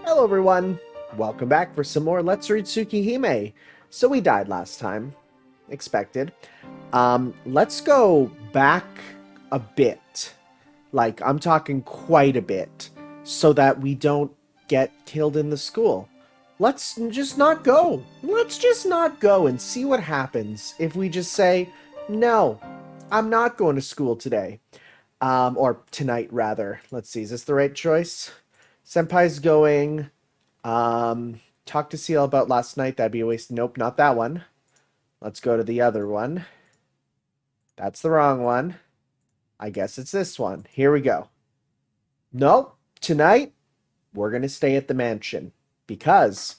Hello everyone! Welcome back for some more Let's Read Tsukihime. So we died last time. Expected. Let's go back a bit. Like, I'm talking quite a bit. So that we don't get killed in the school. Let's just not go. Let's just not go and see what happens if we just say, no, I'm not going to school today. Or tonight, rather. Let's see, is this the right choice? Senpai's going. Talk to CL about last night. That'd be a waste. Nope, not that one. Let's go to the other one. That's the wrong one. I guess it's this one. Here we go. Nope. Tonight, we're going to stay at the mansion. Because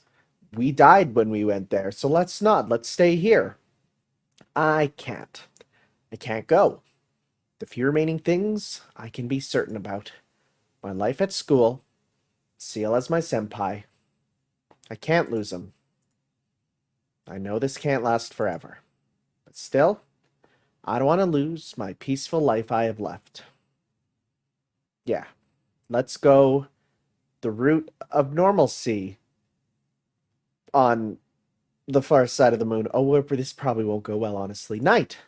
we died when we went there. So let's not. Let's stay here. I can't. I can't go. The few remaining things I can be certain about. My life at school. CL as my senpai. I can't lose him. I know this can't last forever. But still, I don't want to lose my peaceful life I have left. Yeah, let's go the route of normalcy on the far side of the moon. Oh, this probably won't go well, honestly. Night!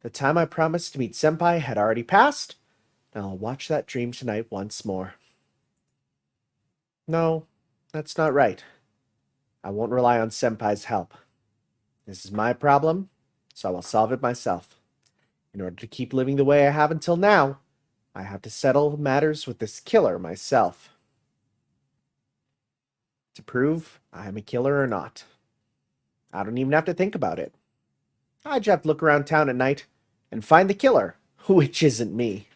The time I promised to meet Senpai had already passed. Now I'll watch that dream tonight once more. No, that's not right. I won't rely on Senpai's help. This is my problem, so I will solve it myself. In order to keep living the way I have until now, I have to settle matters with this killer myself. To prove I am a killer or not. I don't even have to think about it. I just have to look around town at night and find the killer, which isn't me.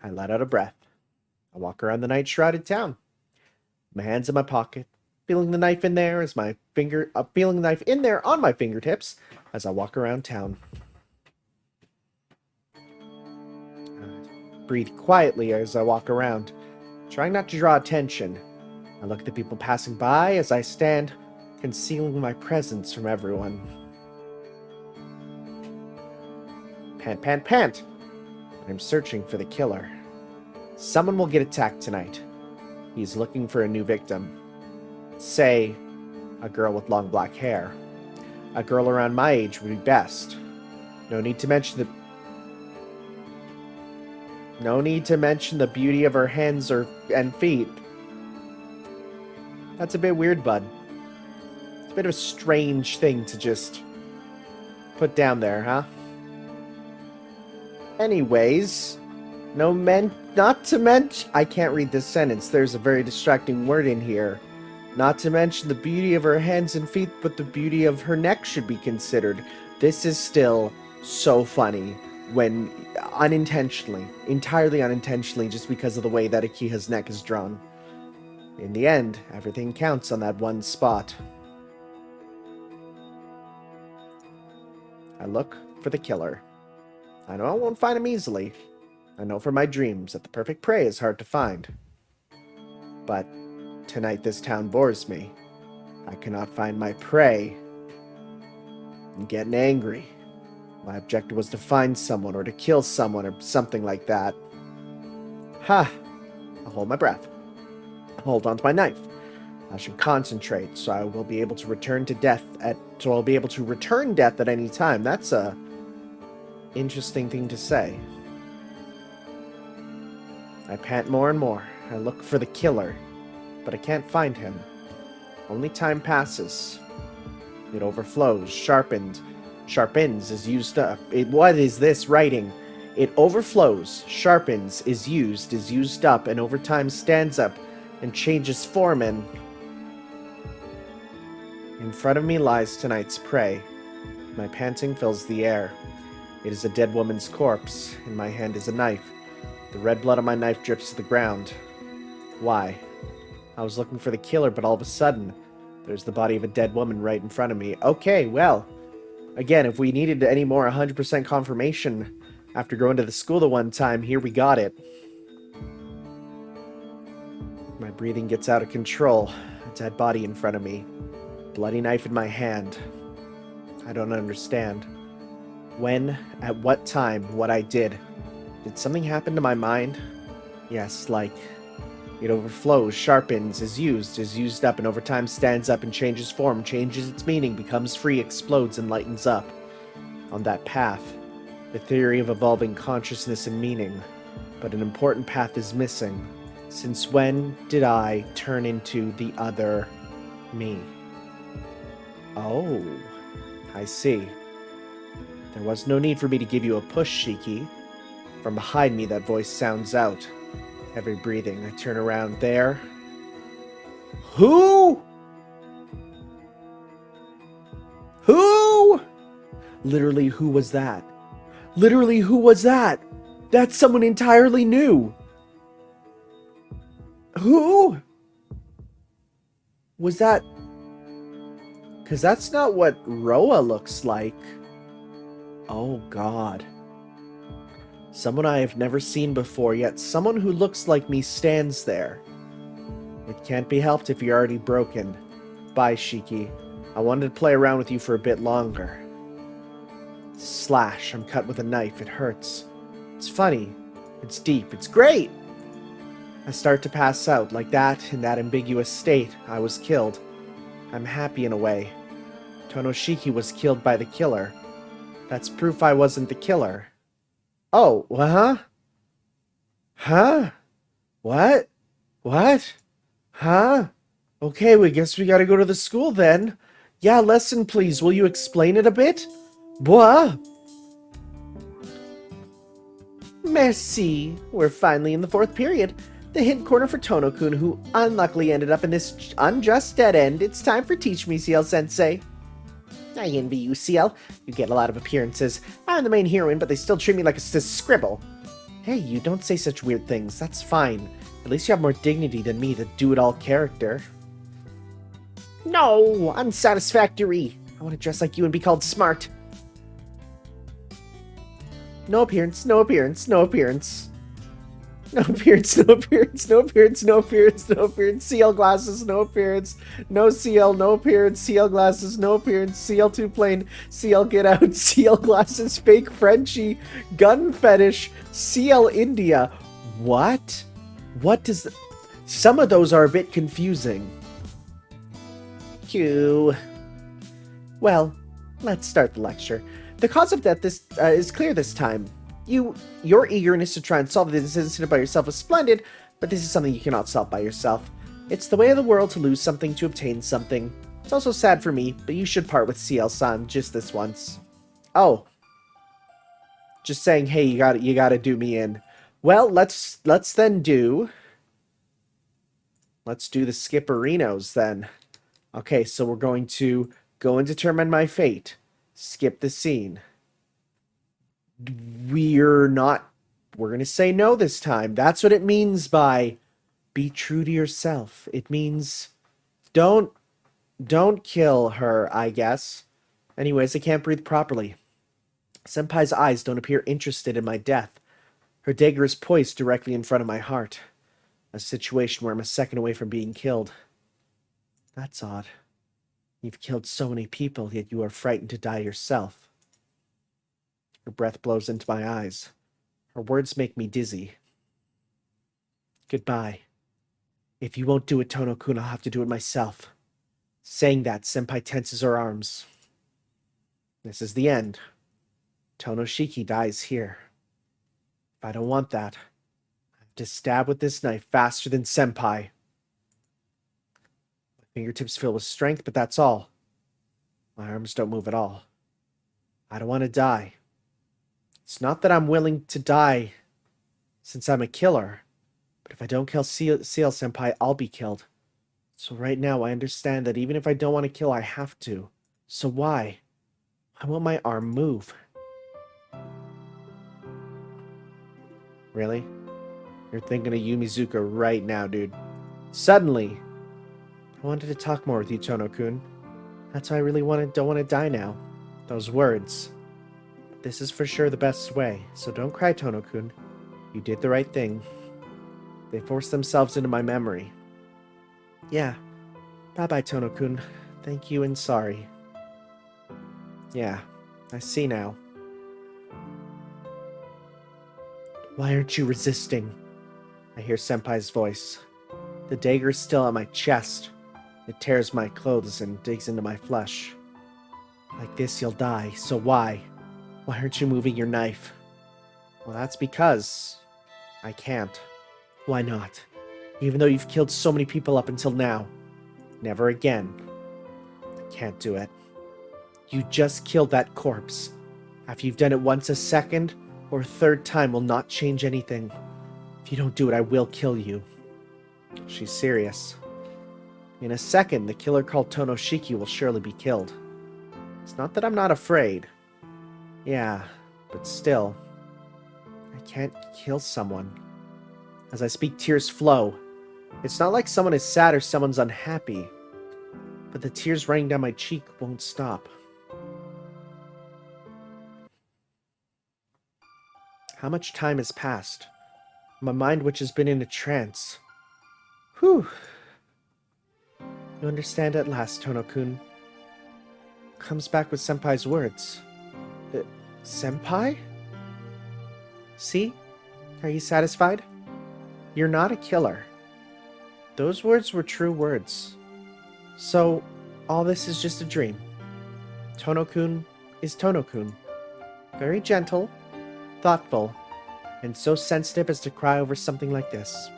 I let out a breath. I walk around the night-shrouded town. My hands in my pocket, feeling the knife in there as my feeling the knife in there on my fingertips as I walk around town. I breathe quietly as I walk around, trying not to draw attention. I look at the people passing by as I stand, concealing my presence from everyone. Pant, pant, pant! I'm searching for the killer. Someone will get attacked tonight. He's looking for a new victim. Say, a girl with long black hair. A girl around my age would be best. No need to mention the beauty of her hands and feet. That's a bit weird, bud. It's a bit of a strange thing to just put down there, huh? Anyways, not to mention, I can't read this sentence. There's a very distracting word in here. Not to mention the beauty of her hands and feet, but the beauty of her neck should be considered. This is still so funny when entirely unintentionally, just because of the way that Akiha's neck is drawn. In the end, everything counts on that one spot. I look for the killer. I know I won't find him easily. I know from my dreams that the perfect prey is hard to find. But tonight this town bores me. I cannot find my prey. I'm getting angry. My objective was to find someone or to kill someone or something like that. Ha! I'll hold my breath. I'll hold on to my knife. I should concentrate so I will be able to return death at any time. That's a interesting thing to say. I pant more and more. I look for the killer, but I can't find him. Only time passes. It overflows, sharpens, is used up. What is this writing? It overflows, sharpens, is used up, and over time stands up and changes form and... In front of me lies tonight's prey. My panting fills the air. It is a dead woman's corpse. In my hand is a knife. The red blood on my knife drips to the ground. Why? I was looking for the killer, but all of a sudden, there's the body of a dead woman right in front of me. Okay, well, again, if we needed any more 100% confirmation after going to the school the one time, here we got it. My breathing gets out of control. A dead body in front of me. Bloody knife in my hand. I don't understand. When, at what time, what I did. Did something happen to my mind? Yes, like it overflows, sharpens, is used up, and over time stands up and changes form, changes its meaning, becomes free, explodes, and lightens up. On that path, the theory of evolving consciousness and meaning. But an important path is missing. Since when did I turn into the other me? Oh, I see. There was no need for me to give you a push, Shiki. From behind me, that voice sounds out. Every breathing, I turn around there. Who? Who? Literally, who was that? Literally, who was that? That's someone entirely new. Who? Was that? Because that's not what Roa looks like. Oh, God. Someone I have never seen before, yet someone who looks like me stands there. It can't be helped if you're already broken. Bye, Shiki. I wanted to play around with you for a bit longer. Slash, I'm cut with a knife. It hurts. It's funny. It's deep. It's great! I start to pass out. Like that, in that ambiguous state, I was killed. I'm happy in a way. Tonoshiki was killed by the killer. That's proof I wasn't the killer. Oh, huh? Huh? What? What? Huh? Okay, we guess we gotta go to the school then. Yeah, lesson please. Will you explain it a bit? Bois? Merci. We're finally in the 4th period. The hint corner for Tono-kun, who unluckily ended up in this unjust dead end. It's time for Teach Me, CL-sensei. I envy you, CL. You get a lot of appearances. I'm the main heroine, but they still treat me like a scribble. Hey, you don't say such weird things. That's fine. At least you have more dignity than me, the do-it-all character. No, unsatisfactory. I want to dress like you and be called smart. No appearance, no appearance, no appearance. No appearance, no appearance, no appearance, no appearance, no appearance. CL glasses, no appearance. No CL, no appearance. CL glasses, no appearance. CL too plain. CL get out. CL glasses, fake Frenchie. Gun fetish. CL India. What? What does... Some of those are a bit confusing. Q. Well, let's start the lecture. The cause of death is clear this time. Your eagerness to try and solve this incident by yourself is splendid, but this is something you cannot solve by yourself. It's the way of the world to lose something to obtain something. It's also sad for me, but you should part with CL-san just this once. Oh. Just saying, hey, you gotta do me in. Well, let's then do... Let's do the Skipperinos then. Okay, so we're going to go and determine my fate. Skip the scene. We're going to say no this time. That's what it means by be true to yourself. It means don't kill her, I guess. Anyways, I can't breathe properly. Senpai's eyes don't appear interested in my death. Her dagger is poised directly in front of my heart. A situation where I'm a second away from being killed. That's odd. You've killed so many people, yet you are frightened to die yourself. Her breath blows into my eyes. Her words make me dizzy. Goodbye. If you won't do it, Tono-kun, I'll have to do it myself. Saying that, Senpai tenses her arms. This is the end. Tonoshiki dies here. If I don't want that, I have to stab with this knife faster than Senpai. My fingertips fill with strength, but that's all. My arms don't move at all. I don't want to die. It's not that I'm willing to die since I'm a killer, but if I don't kill CL-senpai, I'll be killed. So right now, I understand that even if I don't want to kill, I have to. So why? Why won't my arm move? Really? You're thinking of Yumizuka right now, dude. Suddenly, I wanted to talk more with you, Tono-kun. That's why I really don't want to die now. Those words. This is for sure the best way, so don't cry, Tono-kun. You did the right thing. They forced themselves into my memory. Yeah. Bye-bye, Tono-kun. Thank you and sorry. Yeah, I see now. Why aren't you resisting? I hear Senpai's voice. The dagger is still at my chest. It tears my clothes and digs into my flesh. Like this, you'll die, so why? Why aren't you moving your knife? Well, that's because I can't. Why not? Even though you've killed so many people up until now. Never again. I can't do it. You just killed that corpse. After you've done it once, a second or a third time will not change anything. If you don't do it, I will kill you. She's serious. In a second, the killer called Tonoshiki will surely be killed. It's not that I'm not afraid. Yeah, but still. I can't kill someone. As I speak, tears flow. It's not like someone is sad or someone's unhappy. But the tears running down my cheek won't stop. How much time has passed? My mind, which has been in a trance. Whew. You understand at last, Tono-kun. Comes back with Senpai's words. Senpai? See? Are you satisfied? You're not a killer. Those words were true words. So, all this is just a dream. Tono-kun is Tono-kun. Very gentle, thoughtful, and so sensitive as to cry over something like this.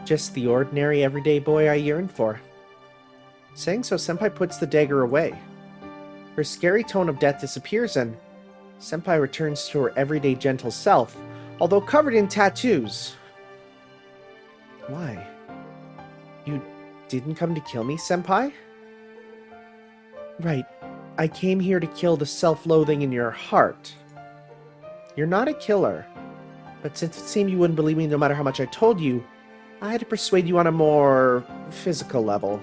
Just the ordinary, everyday boy I yearned for. Saying so, Senpai puts the dagger away. Her scary tone of death disappears and Senpai returns to her everyday gentle self, although covered in tattoos. Why? You didn't come to kill me, Senpai? Right. I came here to kill the self-loathing in your heart. You're not a killer. But since it seemed you wouldn't believe me no matter how much I told you, I had to persuade you on a more physical level.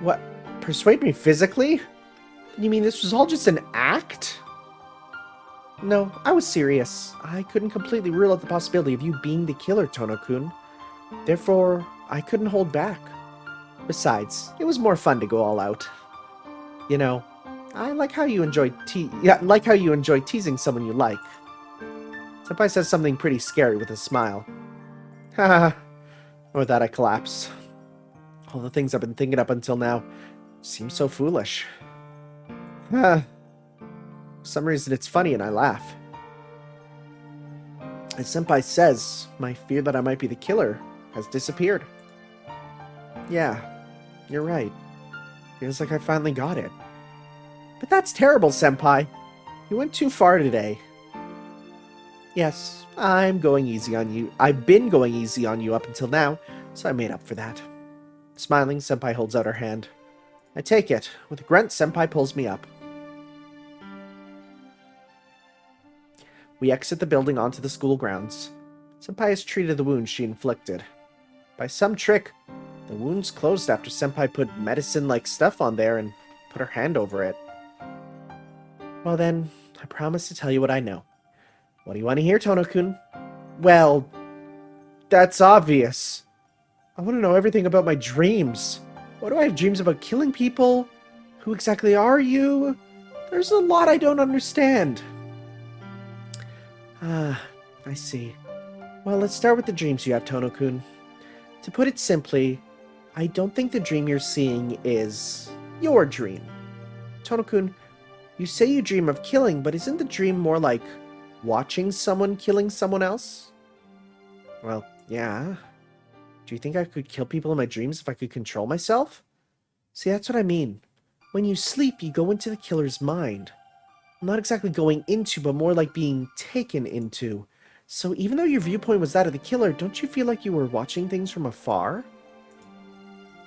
What? Persuade me physically? You mean this was all just an act? No, I was serious. I couldn't completely rule out the possibility of you being the killer, Tono-kun. Therefore, I couldn't hold back. Besides, it was more fun to go all out. You know, I like how you enjoy teasing someone you like. Senpai says something pretty scary with a smile. Haha. Or that I collapse. All the things I've been thinking up until now seem so foolish. For some reason it's funny and I laugh. As Senpai says, my fear that I might be the killer has disappeared. Yeah, you're right. Feels like I finally got it. But that's terrible, Senpai. You went too far today. Yes, I'm going easy on you. I've been going easy on you up until now, so I made up for that. Smiling, Senpai holds out her hand. I take it. With a grunt, Senpai pulls me up. We exit the building onto the school grounds. Senpai has treated the wound she inflicted. By some trick, the wound's closed after Senpai put medicine-like stuff on there and put her hand over it. Well then, I promise to tell you what I know. What do you want to hear, Tono-kun? Well, that's obvious. I want to know everything about my dreams. Why do I have dreams about killing people? Who exactly are you? There's a lot I don't understand. Ah, I see. Well, let's start with the dreams you have, Tono-kun. To put it simply, I don't think the dream you're seeing is your dream. Tono-kun, you say you dream of killing, but isn't the dream more like watching someone killing someone else? Well, yeah. Do you think I could kill people in my dreams if I could control myself? See, that's what I mean. When you sleep, you go into the killer's mind. Not exactly going into, but more like being taken into. So even though your viewpoint was that of the killer, don't you feel like you were watching things from afar?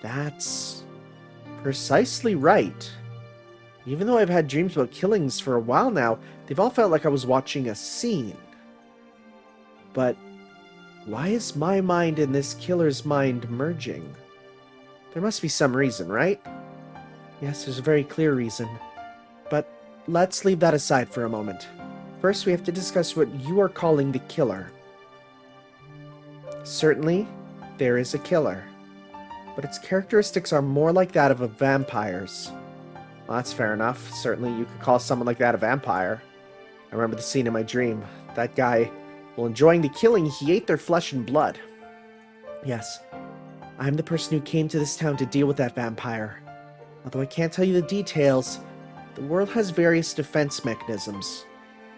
That's precisely right. Even though I've had dreams about killings for a while now, they've all felt like I was watching a scene. But why is my mind and this killer's mind merging? There must be some reason, right? Yes, there's a very clear reason. But let's leave that aside for a moment. First, we have to discuss what you are calling the killer. Certainly, there is a killer. But its characteristics are more like that of a vampire's. Well, that's fair enough. Certainly, you could call someone like that a vampire. I remember the scene in my dream. That guy, while enjoying the killing, he ate their flesh and blood. Yes, I'm the person who came to this town to deal with that vampire. Although I can't tell you the details, the world has various defense mechanisms.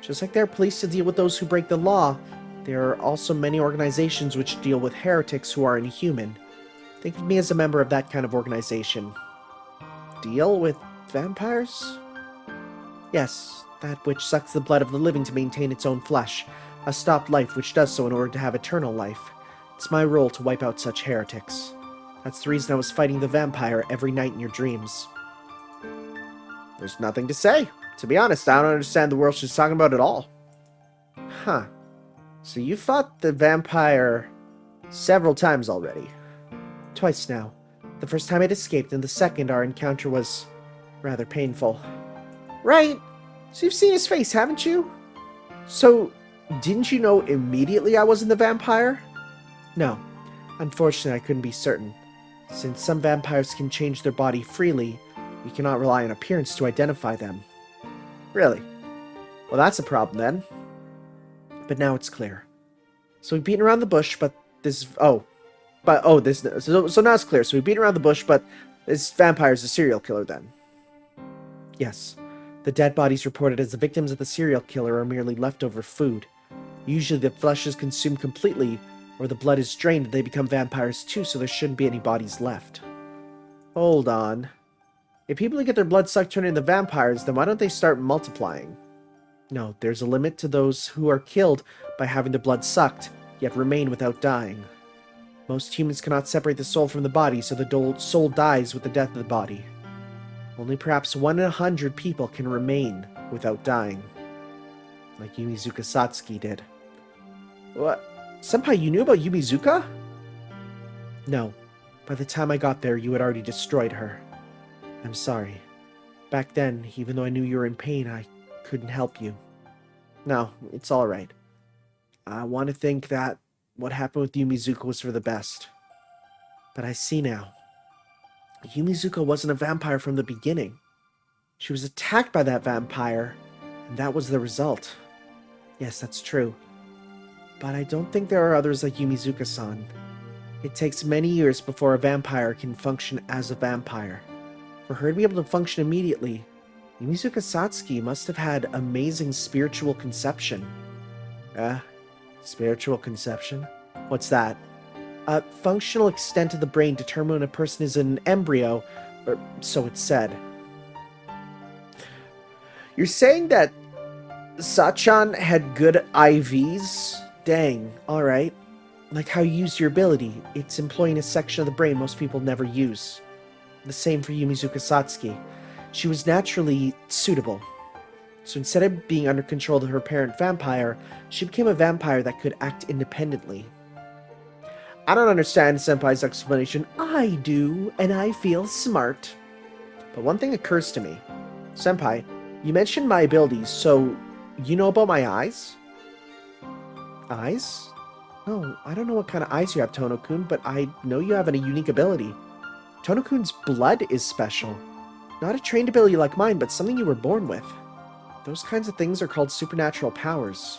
Just like there are police to deal with those who break the law, there are also many organizations which deal with heretics who are inhuman. Think of me as a member of that kind of organization. Deal with vampires? Yes, that which sucks the blood of the living to maintain its own flesh. A stopped life which does so in order to have eternal life. It's my role to wipe out such heretics. That's the reason I was fighting the vampire every night in your dreams. There's nothing to say. To be honest, I don't understand the world she's talking about at all. Huh. So you fought the vampire several times already? Twice now. The first time it escaped, and the second our encounter was rather painful. Right. So you've seen his face, haven't you? So, didn't you know immediately I wasn't the vampire? No. Unfortunately, I couldn't be certain. Since some vampires can change their body freely, we cannot rely on appearance to identify them. Really? Well, that's a problem then. But now it's clear. So we've beaten around the bush, but this... So now it's clear. So we've beaten around the bush, but this vampire's a serial killer then. Yes. The dead bodies reported as the victims of the serial killer are merely leftover food. Usually the flesh is consumed completely, or the blood is drained and they become vampires too, so there shouldn't be any bodies left. Hold on. If people who get their blood sucked turn into vampires, then why don't they start multiplying? No, there's a limit to those who are killed by having their blood sucked, yet remain without dying. Most humans cannot separate the soul from the body, so the soul dies with the death of the body. Only perhaps 1 in 100 people can remain without dying. Like Yumizuka Satsuki did. What? Senpai, you knew about Yumizuka? No. By the time I got there, you had already destroyed her. I'm sorry. Back then, even though I knew you were in pain, I couldn't help you. No, it's alright. I want to think that what happened with Yumizuka was for the best. But I see now. Yumizuka wasn't a vampire from the beginning. She was attacked by that vampire, and that was the result. Yes, that's true. But I don't think there are others like Yumizuka-san. It takes many years before a vampire can function as a vampire. For her to be able to function immediately, Yumizuka Satsuki must have had amazing spiritual conception. Spiritual conception? What's that? A functional extent of the brain determine when a person is an embryo, or so it's said. You're saying that Sachan had good IVs? Dang, alright. Like how you used your ability, it's employing a section of the brain most people never use. The same for Yumizuka Satsuki. She was naturally suitable. So instead of being under control of her parent vampire, she became a vampire that could act independently. I don't understand Senpai's explanation. I do, and I feel smart. But one thing occurs to me. Senpai, you mentioned my abilities, so you know about my eyes? Eyes? No, I don't know what kind of eyes you have, Tono-kun, but I know you have a unique ability. Tono-kun's blood is special. Not a trained ability like mine, but something you were born with. Those kinds of things are called supernatural powers.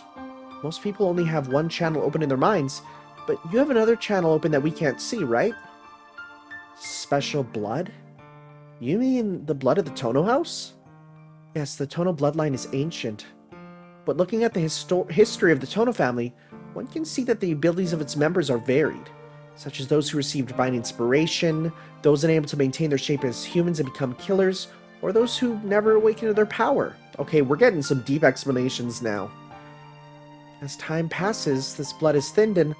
Most people only have one channel open in their minds, but you have another channel open that we can't see, right? Special blood? You mean the blood of the Tono house? Yes, the Tono bloodline is ancient. But looking at the history of the Tono family, one can see that the abilities of its members are varied, such as those who receive divine inspiration, those unable to maintain their shape as humans and become killers, or those who never awaken to their power. Okay, we're getting some deep explanations now. As time passes, this blood is thinned and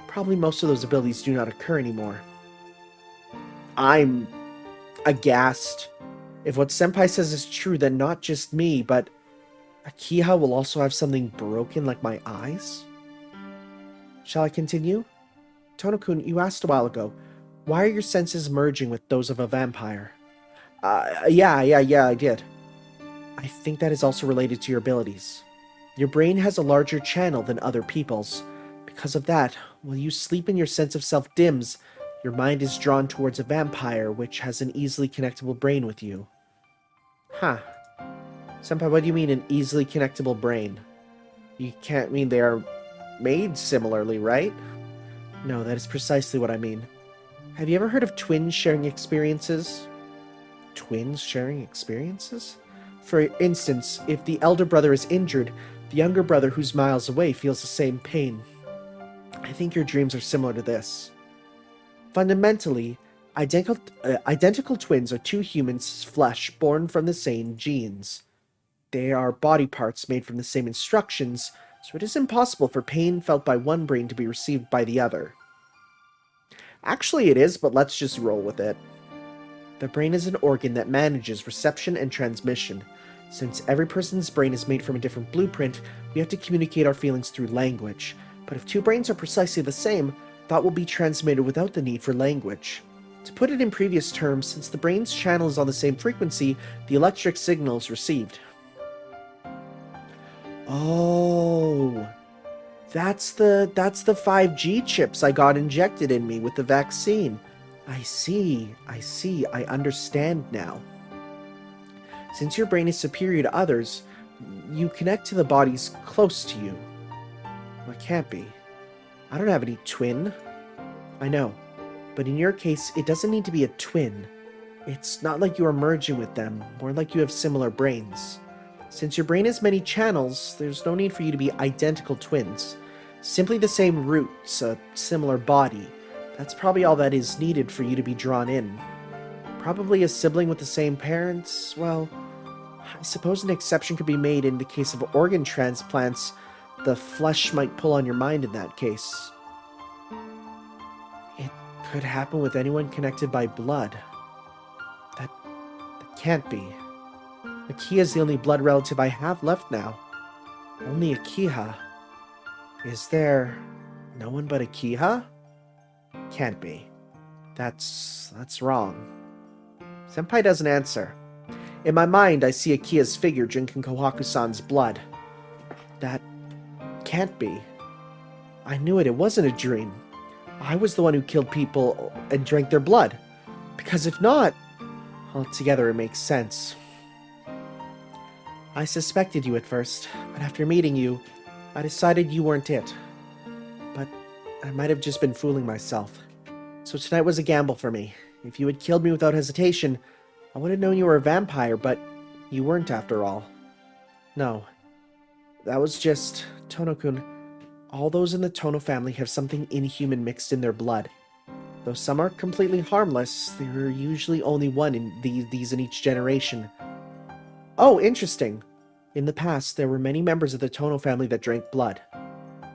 probably most of those abilities do not occur anymore. I'm aghast. If what Senpai says is true, then not just me, but Akiha will also have something broken like my eyes? Shall I continue? Tono-kun, you asked a while ago, why are your senses merging with those of a vampire? Yeah, I did. I think that is also related to your abilities. Your brain has a larger channel than other people's. Because of that, while you sleep and your sense of self dims, your mind is drawn towards a vampire which has an easily connectable brain with you. Huh. Senpai, what do you mean an easily connectable brain? You can't mean they are made similarly, right? No, that is precisely what I mean. Have you ever heard of twins sharing experiences? Twins sharing experiences? For instance, if the elder brother is injured, the younger brother who's miles away feels the same pain. I think your dreams are similar to this. Fundamentally, identical twins are two humans' flesh born from the same genes. They are body parts made from the same instructions, so it is impossible for pain felt by one brain to be received by the other. Actually, it is, but let's just roll with it. The brain is an organ that manages reception and transmission. Since every person's brain is made from a different blueprint, we have to communicate our feelings through language. But if two brains are precisely the same, thought will be transmitted without the need for language. To put it in previous terms, since the brain's channel is on the same frequency, the electric signal is received. Oh, that's the 5G chips I got injected in me with the vaccine. I see, I understand now. Since your brain is superior to others, you connect to the bodies close to you. Well, it can't be. I don't have any twin. I know, but in your case, it doesn't need to be a twin. It's not like you are merging with them, more like you have similar brains. Since your brain has many channels, there's no need for you to be identical twins. Simply the same roots, a similar body. That's probably all that is needed for you to be drawn in. Probably a sibling with the same parents? Well, I suppose an exception could be made in the case of organ transplants. The flesh might pull on your mind in that case. It could happen with anyone connected by blood. That can't be. Akiha is the only blood relative I have left now. Only Akiha. Is there no one but Akiha? Can't be. That's wrong. Senpai doesn't answer. In my mind, I see Akiha's figure drinking Kohaku-san's blood. That can't be. I knew it. It wasn't a dream. I was the one who killed people and drank their blood. Because if not, altogether it makes sense. I suspected you at first, but after meeting you, I decided you weren't it. But I might have just been fooling myself. So tonight was a gamble for me. If you had killed me without hesitation, I would have known you were a vampire, but you weren't after all. No. That was just... Tono-kun, all those in the Tono family have something inhuman mixed in their blood. Though some are completely harmless, there are usually only one in these in each generation. Oh, interesting. In the past, there were many members of the Tono family that drank blood.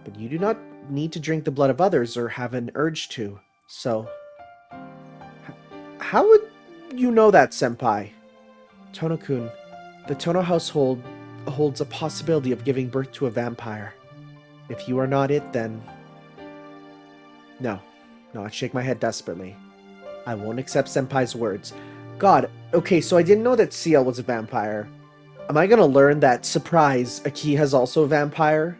But you do not need to drink the blood of others or have an urge to, so... How would you know that, Senpai? Tono-kun, the Tono household holds a possibility of giving birth to a vampire. If you are not it, then... No, I shake my head desperately. I won't accept Senpai's words. God, okay, so I didn't know that CL was a vampire. Am I gonna learn that, surprise, Akiha's also a vampire?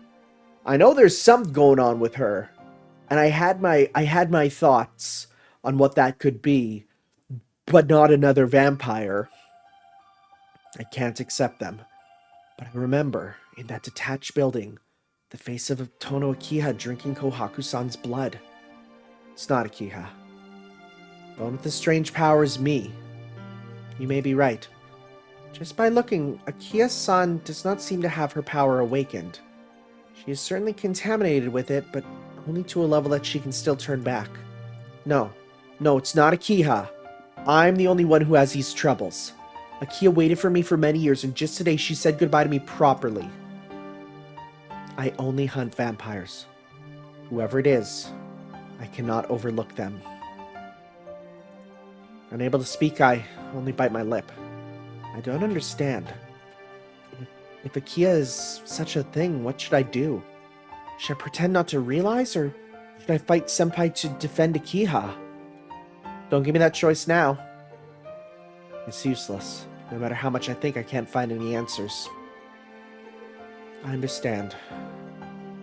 I know there's something going on with her. And I had my thoughts on what that could be, but not another vampire. I can't accept them. But I remember, in that detached building, the face of Tono Akiha drinking Kohaku-san's blood. It's not Akiha. The one with the strange power is me. You may be right. Just by looking, Akiha-san does not seem to have her power awakened. She is certainly contaminated with it, but only to a level that she can still turn back. No, it's not Akiha. I'm the only one who has these troubles. Akiha waited for me for many years, and just today she said goodbye to me properly. I only hunt vampires. Whoever it is, I cannot overlook them. Unable to speak, I only bite my lip. I don't understand. If Akiha is such a thing, what should I do? Should I pretend not to realize, or should I fight Senpai to defend Akiha? Don't give me that choice now. It's useless. No matter how much I think, I can't find any answers. I understand.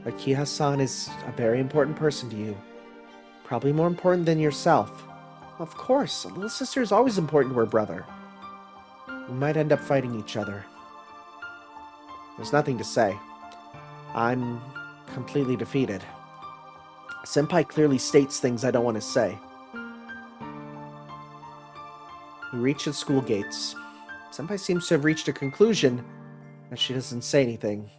Akiha-san is a very important person to you. Probably more important than yourself. Of course, a little sister is always important to her brother. We might end up fighting each other. There's nothing to say. I'm completely defeated. Senpai clearly states things I don't want to say. We reach the school gates. Senpai seems to have reached a conclusion, but she doesn't say anything.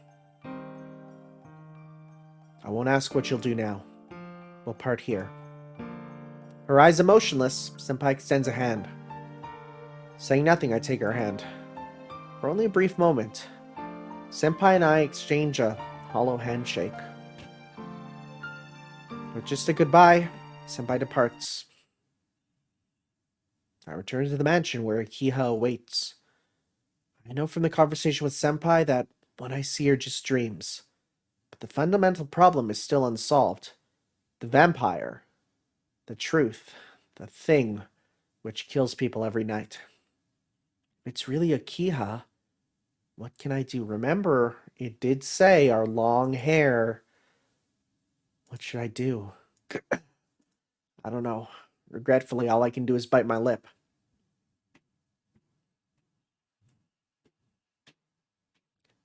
I won't ask what you'll do now. We'll part here. Her eyes emotionless, Senpai extends a hand. Saying nothing, I take her hand. For only a brief moment, Senpai and I exchange a hollow handshake. With just a goodbye, Senpai departs. I return to the mansion where Akiha awaits. I know from the conversation with Senpai that what I see are just dreams. But the fundamental problem is still unsolved. The vampire. The truth. The thing which kills people every night. If it's really Akiha, what can I do? Remember, it did say our long hair. What should I do? I don't know. Regretfully, all I can do is bite my lip.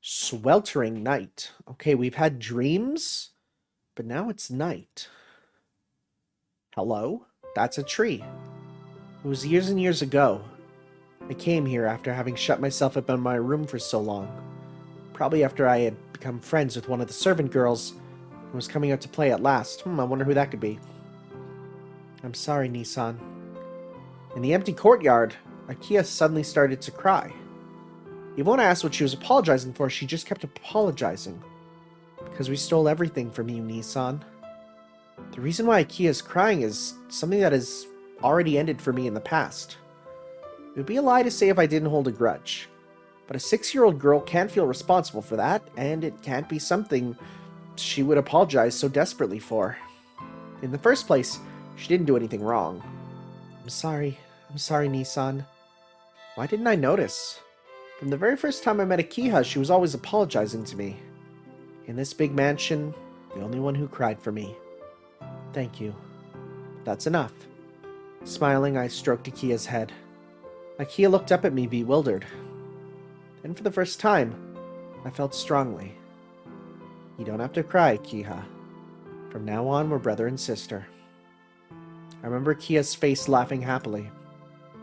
Sweltering night. Okay, we've had dreams, but now it's night. Hello? That's a tree. It was years and years ago. I came here after having shut myself up in my room for so long. Probably after I had become friends with one of the servant girls who was coming out to play at last. I wonder who that could be. I'm sorry, Nissan. In the empty courtyard, Akiha suddenly started to cry. Yvonne asked what she was apologizing for. She just kept apologizing. Because we stole everything from you, Nissan. The reason why Akiha is crying is something that has already ended for me in the past. It would be a lie to say if I didn't hold a grudge. But a 6-year-old girl can't feel responsible for that, and it can't be something she would apologize so desperately for. In the first place, she didn't do anything wrong. I'm sorry, Nissan. Why didn't I notice? From the very first time I met Akiha, she was always apologizing to me. In this big mansion, the only one who cried for me. Thank you. That's enough. Smiling, I stroked Akiha's head. Akiha looked up at me, bewildered. And for the first time, I felt strongly. You don't have to cry, Akiha. From now on, we're brother and sister. I remember Akiha's face laughing happily.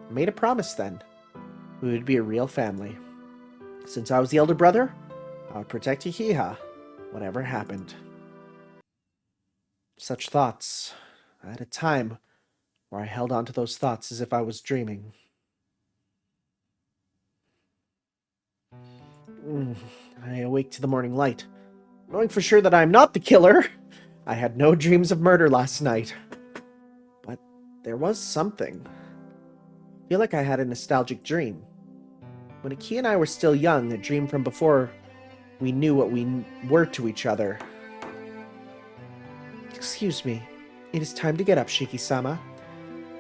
I made a promise then. We would be a real family. Since I was the elder brother, I would protect Akiha, whatever happened. Such thoughts, at a time where I held on to those thoughts as if I was dreaming. I awake to the morning light, knowing for sure that I am not the killer. I had no dreams of murder last night. But there was something. I feel like I had a nostalgic dream. When Akiha and I were still young, a dream from before we knew what we were to each other. Excuse me. It is time to get up, Shiki-sama.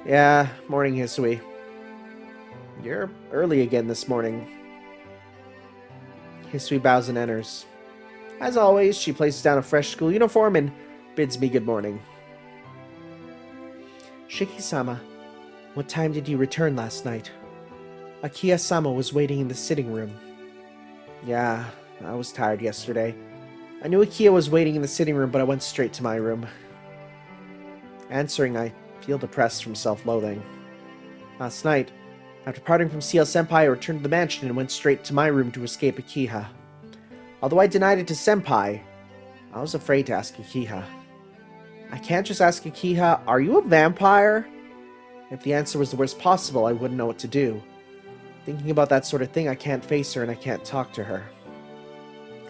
Yeah, morning, Hisui. You're early again this morning. Hisui bows and enters. As always, she places down a fresh school uniform and bids me good morning. Shiki-sama, what time did you return last night? Akiha-sama was waiting in the sitting room. Yeah, I was tired yesterday. I knew Akiha was waiting in the sitting room, but I went straight to my room. Answering, I feel depressed from self-loathing. Last night, after parting from CL-senpai, I returned to the mansion and went straight to my room to escape Akiha. Although I denied it to Senpai, I was afraid to ask Akiha. I can't just ask Akiha, are you a vampire? If the answer was the worst possible, I wouldn't know what to do. Thinking about that sort of thing, I can't face her and I can't talk to her.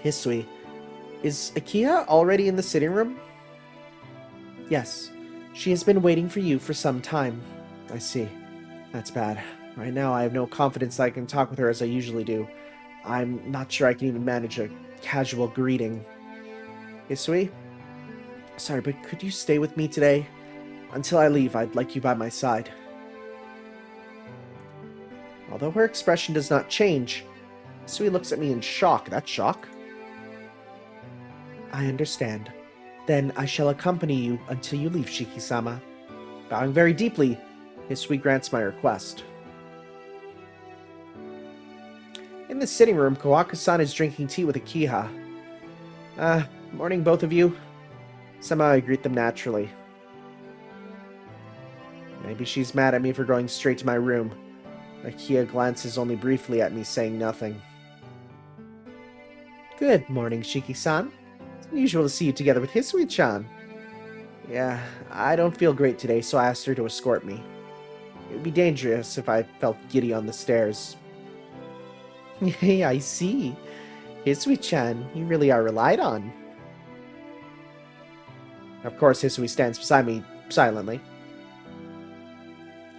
Hisui, is Akiha already in the sitting room? Yes, she has been waiting for you for some time. I see. That's bad. Right now, I have no confidence that I can talk with her as I usually do. I'm not sure I can even manage a casual greeting. Hisui? Sorry, but could you stay with me today? Until I leave, I'd like you by my side. Although her expression does not change, Hisui looks at me in shock. That's shock? I understand. Then I shall accompany you until you leave, Shiki-sama. Bowing very deeply, Hisui grants my request. In the sitting room, Kawaka-san is drinking tea with Akiha. Morning, both of you. Somehow I greet them naturally. Maybe she's mad at me for going straight to my room. Akiha glances only briefly at me, saying nothing. Good morning, Shiki-san. It's unusual to see you together with Hisui-chan. Yeah, I don't feel great today, so I asked her to escort me. It would be dangerous if I felt giddy on the stairs. Hey, I see. Hisui-chan, you really are relied on. Of course, Hisui stands beside me silently.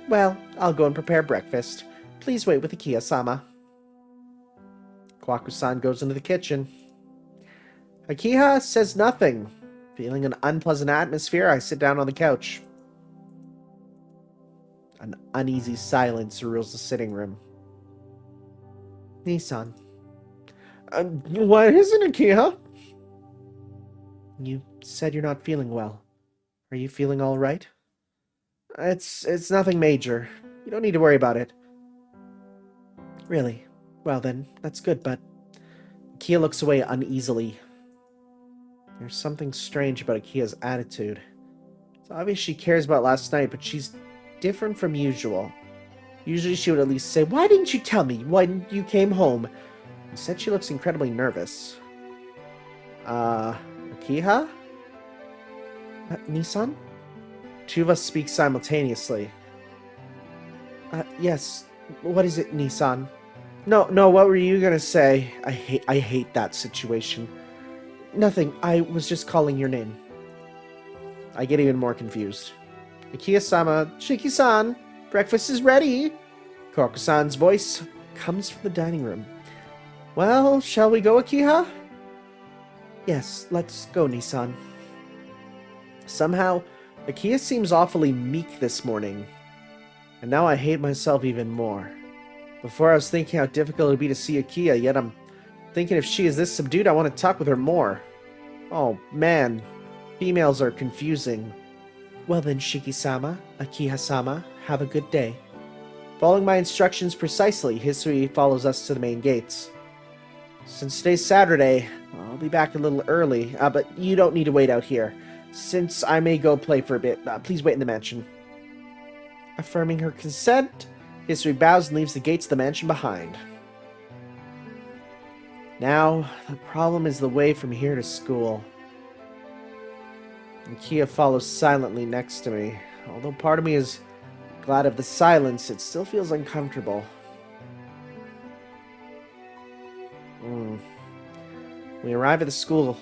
Well, I'll go and prepare breakfast. Please wait with Akiha-sama. Kwaku-san goes into the kitchen. Akiha says nothing. Feeling an unpleasant atmosphere, I sit down on the couch. An uneasy silence rules the sitting room. Nissan. What is it, Akiha? You said you're not feeling well. Are you feeling all right? It's nothing major. You don't need to worry about it. Really? Well then, that's good, but... Akiha looks away uneasily. There's something strange about Akiha's attitude. It's obvious she cares about last night, but she's different from usual. Usually she would at least say, "Why didn't you tell me when you came home?" Instead, she looks incredibly nervous. Akiha? Nissan? Two of us speak simultaneously. Yes. What is it, Nissan? No, what were you gonna say? I hate that situation. Nothing. I was just calling your name. I get even more confused. Akiha-sama, Shiki-san, breakfast is ready. Koku-san's voice comes from the dining room. Well, shall we go, Akiha? Yes, let's go, Nissan. Somehow, Akiha seems awfully meek this morning. And now I hate myself even more. Before I was thinking how difficult it would be to see Akiha, yet I'm thinking if she is this subdued, I want to talk with her more. Oh, man. Females are confusing. Well then, Shiki-sama, Akiha-sama, have a good day. Following my instructions precisely, Hisui follows us to the main gates. Since today's Saturday, I'll be back a little early, but you don't need to wait out here. Since I may go play for a bit, please wait in the mansion. Affirming her consent, Hisui bows and leaves the gates of the mansion behind. Now, the problem is the way from here to school. Akiha follows silently next to me. Although part of me is glad of the silence, it still feels uncomfortable. We arrive at the school.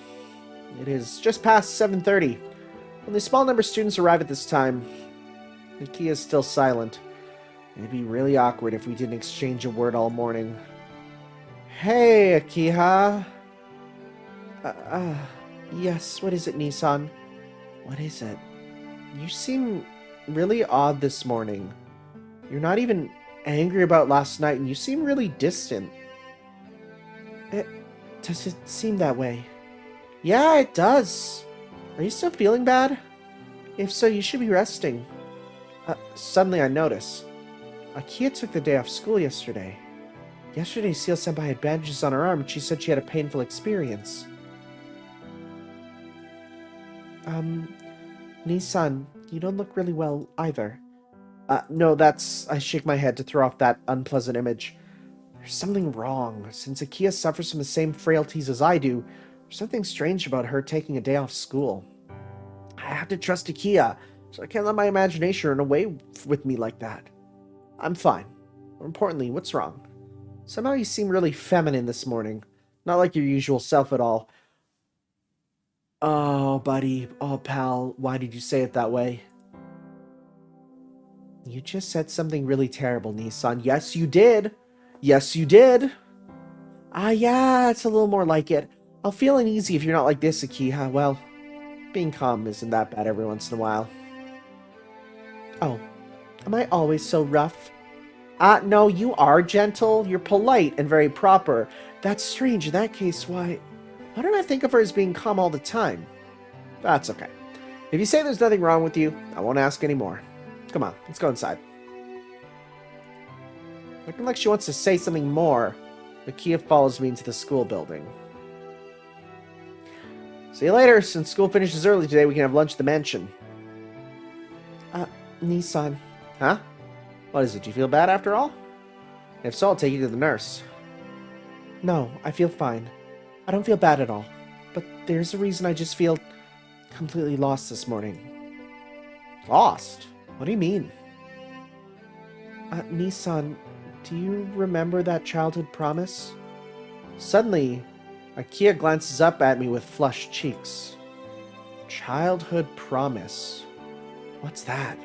It is just past 7:30. Only a small number of students arrive at this time. Akiha is still silent. It'd be really awkward if we didn't exchange a word all morning. Hey, Akiha. Yes, what is it, Nissan? What is it? You seem really odd this morning. You're not even angry about last night, and you seem really distant. Does it seem that way? Yeah, it does. Are you still feeling bad? If so, you should be resting. Suddenly I notice. Akiha took the day off school yesterday. Yesterday, Seal-senpai had bandages on her arm, and she said she had a painful experience. Nissan, you don't look really well either. No, I shake my head to throw off that unpleasant image. There's something wrong. Since Akiha suffers from the same frailties as I do, there's something strange about her taking a day off school. I have to trust Akiha, so I can't let my imagination run away with me like that. I'm fine. More importantly, what's wrong? Somehow you seem really feminine this morning. Not like your usual self at all. Oh, buddy. Oh, pal. Why did you say it that way? You just said something really terrible, Nissan. Yes, you did. Yes, you did. Yeah, it's a little more like it. I'll feel uneasy if you're not like this, Akiha. Well, being calm isn't that bad every once in a while. Oh, am I always so rough? No, you are gentle. You're polite and very proper. That's strange. In that case, why don't I think of her as being calm all the time? That's okay. If you say there's nothing wrong with you, I won't ask anymore. Come on, let's go inside. Looking like she wants to say something more, Akiha follows me into the school building. See you later. Since school finishes early today, we can have lunch at the mansion. Nissan. Huh? What is it? Do you feel bad after all? If so, I'll take you to the nurse. No, I feel fine. I don't feel bad at all. But there's a reason I just feel completely lost this morning. Lost? What do you mean? Nissan, do you remember that childhood promise? Suddenly, Akia glances up at me with flushed cheeks. Childhood promise? What's that?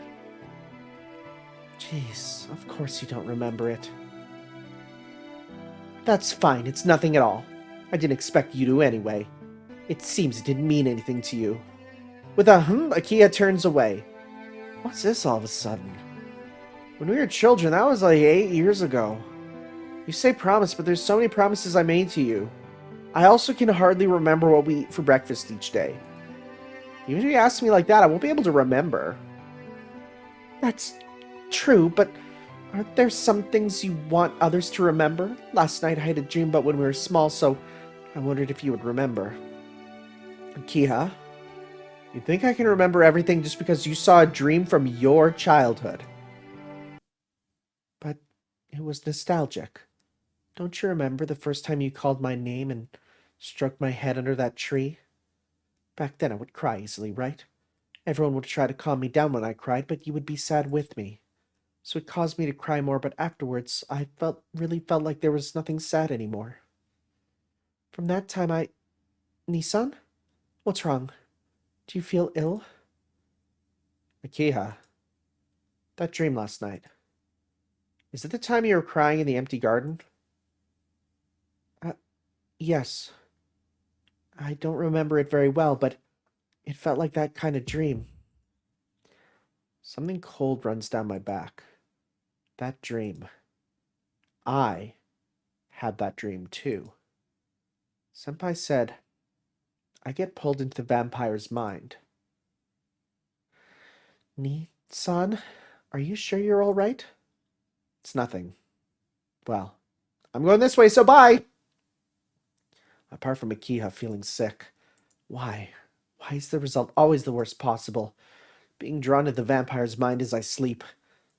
Jeez, of course you don't remember it. That's fine, it's nothing at all. I didn't expect you to anyway. It seems it didn't mean anything to you. With a Akia turns away. What's this all of a sudden? When we were children, that was like 8 years ago. You say promise, but there's so many promises I made to you. I also can hardly remember what we eat for breakfast each day. Even if you ask me like that, I won't be able to remember. That's true, but aren't there some things you want others to remember? Last night I had a dream about when we were small, so I wondered if you would remember. Kiha, you think I can remember everything just because you saw a dream from your childhood? But it was nostalgic. Don't you remember the first time you called my name and stroked my head under that tree? Back then I would cry easily, right? Everyone would try to calm me down when I cried, but you would be sad with me. So it caused me to cry more, but afterwards I really felt like there was nothing sad anymore. From that time Nissan? What's wrong? Do you feel ill? Akiha, that dream last night. Is it the time you were crying in the empty garden? Yes. I don't remember it very well, but it felt like that kind of dream. Something cold runs down my back. That dream. I had that dream too. Senpai said, I get pulled into the vampire's mind. Ni-san, are you sure you're all right? It's nothing. Well, I'm going this way, so bye! Apart from Akiha feeling sick. Why? Why is the result always the worst possible? Being drawn to the vampire's mind as I sleep.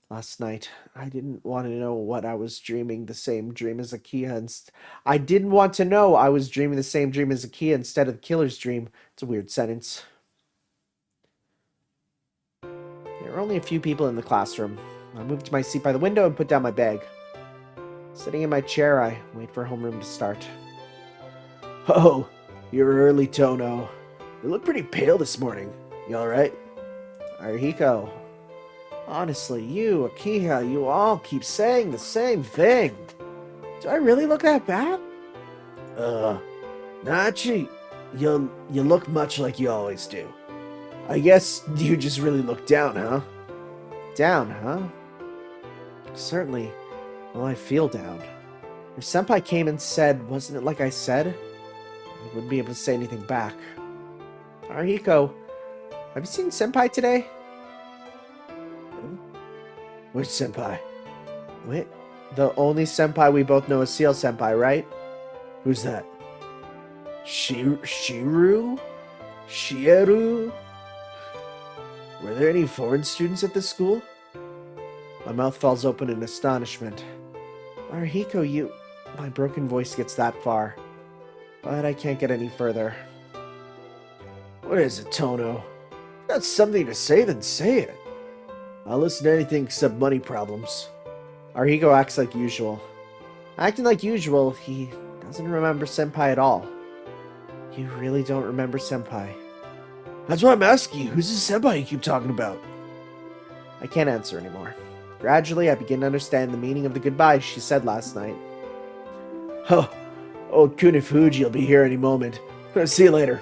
Last night, I didn't want to know what I was dreaming, the same dream as Akiha. I didn't want to know I was dreaming the same dream as Akiha instead of the killer's dream. It's a weird sentence. There are only a few people in the classroom. I moved to my seat by the window and put down my bag. Sitting in my chair, I wait for homeroom to start. Oh, you're early, Tono. You look pretty pale this morning. You alright? Arihiko. Honestly, you, Akiha, you all keep saying the same thing. Do I really look that bad? Nachi, you look much like you always do. I guess you just really look down, huh? Down, huh? Certainly. Well, I feel down. If Senpai came and said, wasn't it like I said? I wouldn't be able to say anything back. Arihiko, have you seen Senpai today? Which Senpai? Wait, the only Senpai we both know is Seal Senpai, right? Who's that? Shieru? Were there any foreign students at this school? My mouth falls open in astonishment. Arihiko, you... My broken voice gets that far. But I can't get any further. What is it, Tono? If you've got something to say, then say it. I'll listen to anything except money problems. Arihiko acts like usual. Acting like usual, he doesn't remember Senpai at all. You really don't remember Senpai? That's why I'm asking you. Who's this Senpai you keep talking about? I can't answer anymore. Gradually, I begin to understand the meaning of the goodbye she said last night. Oh, old Kunifuji will be here any moment. See you later.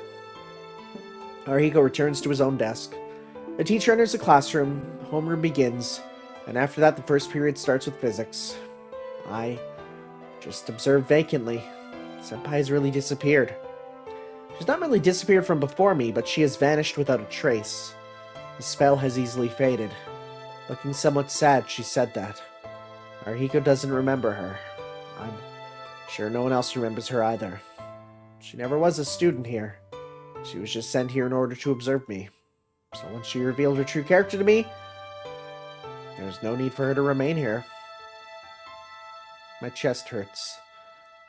Arihiko returns to his own desk. The teacher enters the classroom, homeroom begins, and after that the first period starts with physics. I just observe vacantly. Senpai has really disappeared. She's not really disappeared from before me, but she has vanished without a trace. The spell has easily faded. Looking somewhat sad, she said that. Arihiko doesn't remember her. I'm sure no one else remembers her either. She never was a student here. She was just sent here in order to observe me. So once she revealed her true character to me, there's no need for her to remain here. My chest hurts.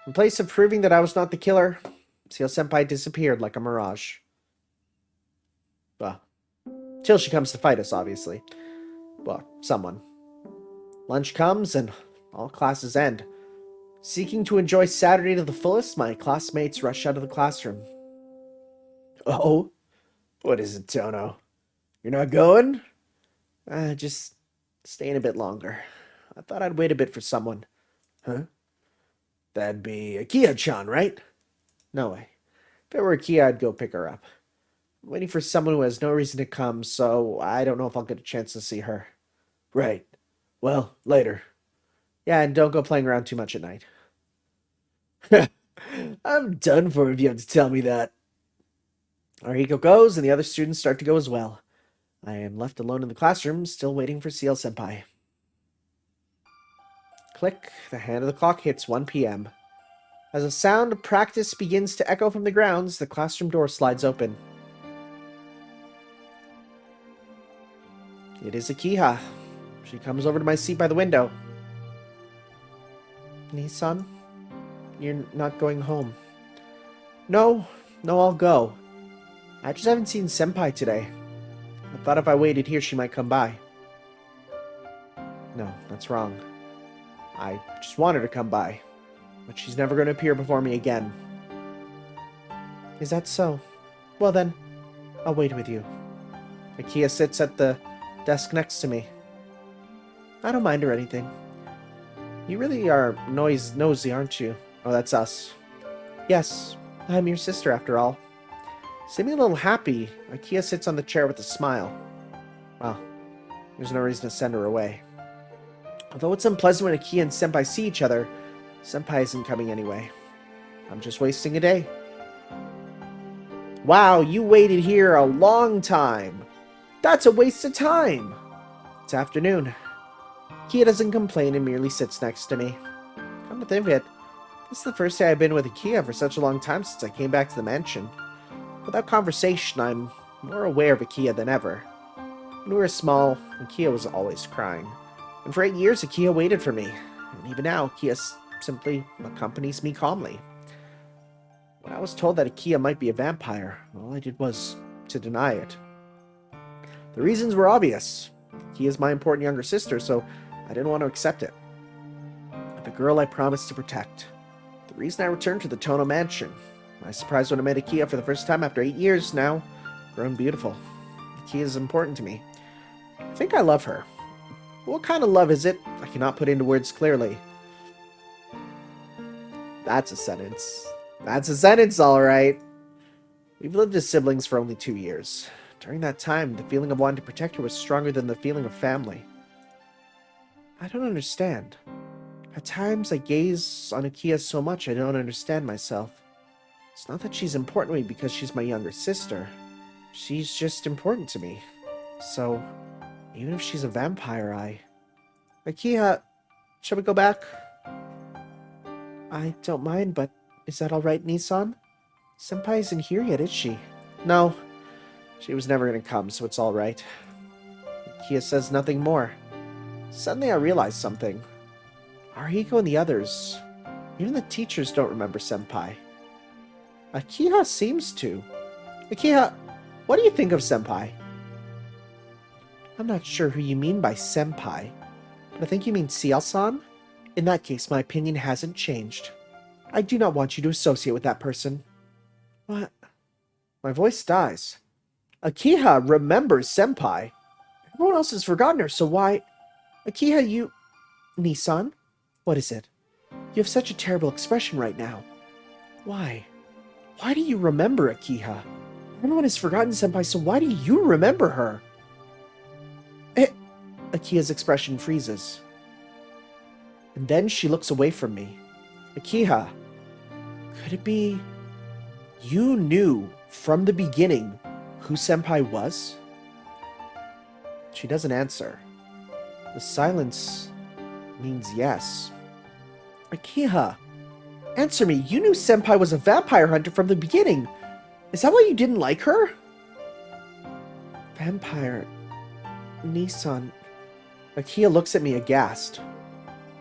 In place of proving that I was not the killer, Seal-senpai disappeared like a mirage. Well, till she comes to fight us, obviously. Well, someone. Lunch comes and all classes end. Seeking to enjoy Saturday to the fullest, my classmates rush out of the classroom. Oh? What is it, Tono? You're not going? Just staying a bit longer. I thought I'd wait a bit for someone. Huh? That'd be Akia-chan, right? No way. If it were Akia, I'd go pick her up. I'm waiting for someone who has no reason to come, so I don't know if I'll get a chance to see her. Right. Well, later. Yeah, and don't go playing around too much at night. I'm done for if you have to tell me that. Ariko goes, and the other students start to go as well. I am left alone in the classroom, still waiting for Seal-senpai. Click, the hand of the clock hits 1 p.m. As a sound of practice begins to echo from the grounds, the classroom door slides open. It is Akiha. She comes over to my seat by the window. Nissan, you're not going home. No, I'll go. I just haven't seen Senpai today. I thought if I waited here, she might come by. No, that's wrong. I just want her to come by, but she's never going to appear before me again. Is that so? Well then, I'll wait with you. Akia sits at the desk next to me. I don't mind her anything. You really are nosy, aren't you? Oh, that's us. Yes, I'm your sister after all. Seeming a little happy, Akia sits on the chair with a smile. Well, there's no reason to send her away. Although it's unpleasant when Akia and Senpai see each other, Senpai isn't coming anyway. I'm just wasting a day. Wow, you waited here a long time. That's a waste of time. It's afternoon. Akia doesn't complain and merely sits next to me. Come to think of it, this is the first day I've been with Akia for such a long time since I came back to the mansion. Without conversation, I'm more aware of Akia than ever. When we were small, Akia was always crying. And for 8 years, Akia waited for me. And even now, Akia simply accompanies me calmly. When I was told that Akia might be a vampire, all I did was to deny it. The reasons were obvious. Akia is my important younger sister, so I didn't want to accept it. The girl I promised to protect. The reason I returned to the Tono mansion. I was surprised when I met Akia for the first time after 8 years now. Grown beautiful. Akia is important to me. I think I love her. What kind of love is it? I cannot put into words clearly. That's a sentence. That's a sentence, alright. We've lived as siblings for only 2 years. During that time, the feeling of wanting to protect her was stronger than the feeling of family. I don't understand. At times, I gaze on Akia so much I don't understand myself. It's not that she's important to me because she's my younger sister. She's just important to me. So, even if she's a vampire, Akia, shall we go back? I don't mind, but is that alright, Nissan? Senpai isn't here yet, is she? No. She was never going to come, so it's alright. Akia says nothing more. Suddenly I realized something. Ariko and the others, even the teachers don't remember Senpai. Akia seems to. Akia, what do you think of Senpai? I'm not sure who you mean by Senpai, but I think you mean Seal-san? In that case, my opinion hasn't changed. I do not want you to associate with that person. What? My voice dies. Akia remembers Senpai. Everyone else has forgotten her, so why... Akia, you... Nissan? What is it? You have such a terrible expression right now. Why? Why do you remember Akia? Everyone has forgotten Senpai, so why do you remember her? Akia's expression freezes. And then she looks away from me. Akia, could it be... You knew from the beginning who Senpai was? She doesn't answer. The silence means yes. Akia, answer me. You knew Senpai was a vampire hunter from the beginning. Is that why you didn't like her? Vampire. Nissan. Akia looks at me aghast.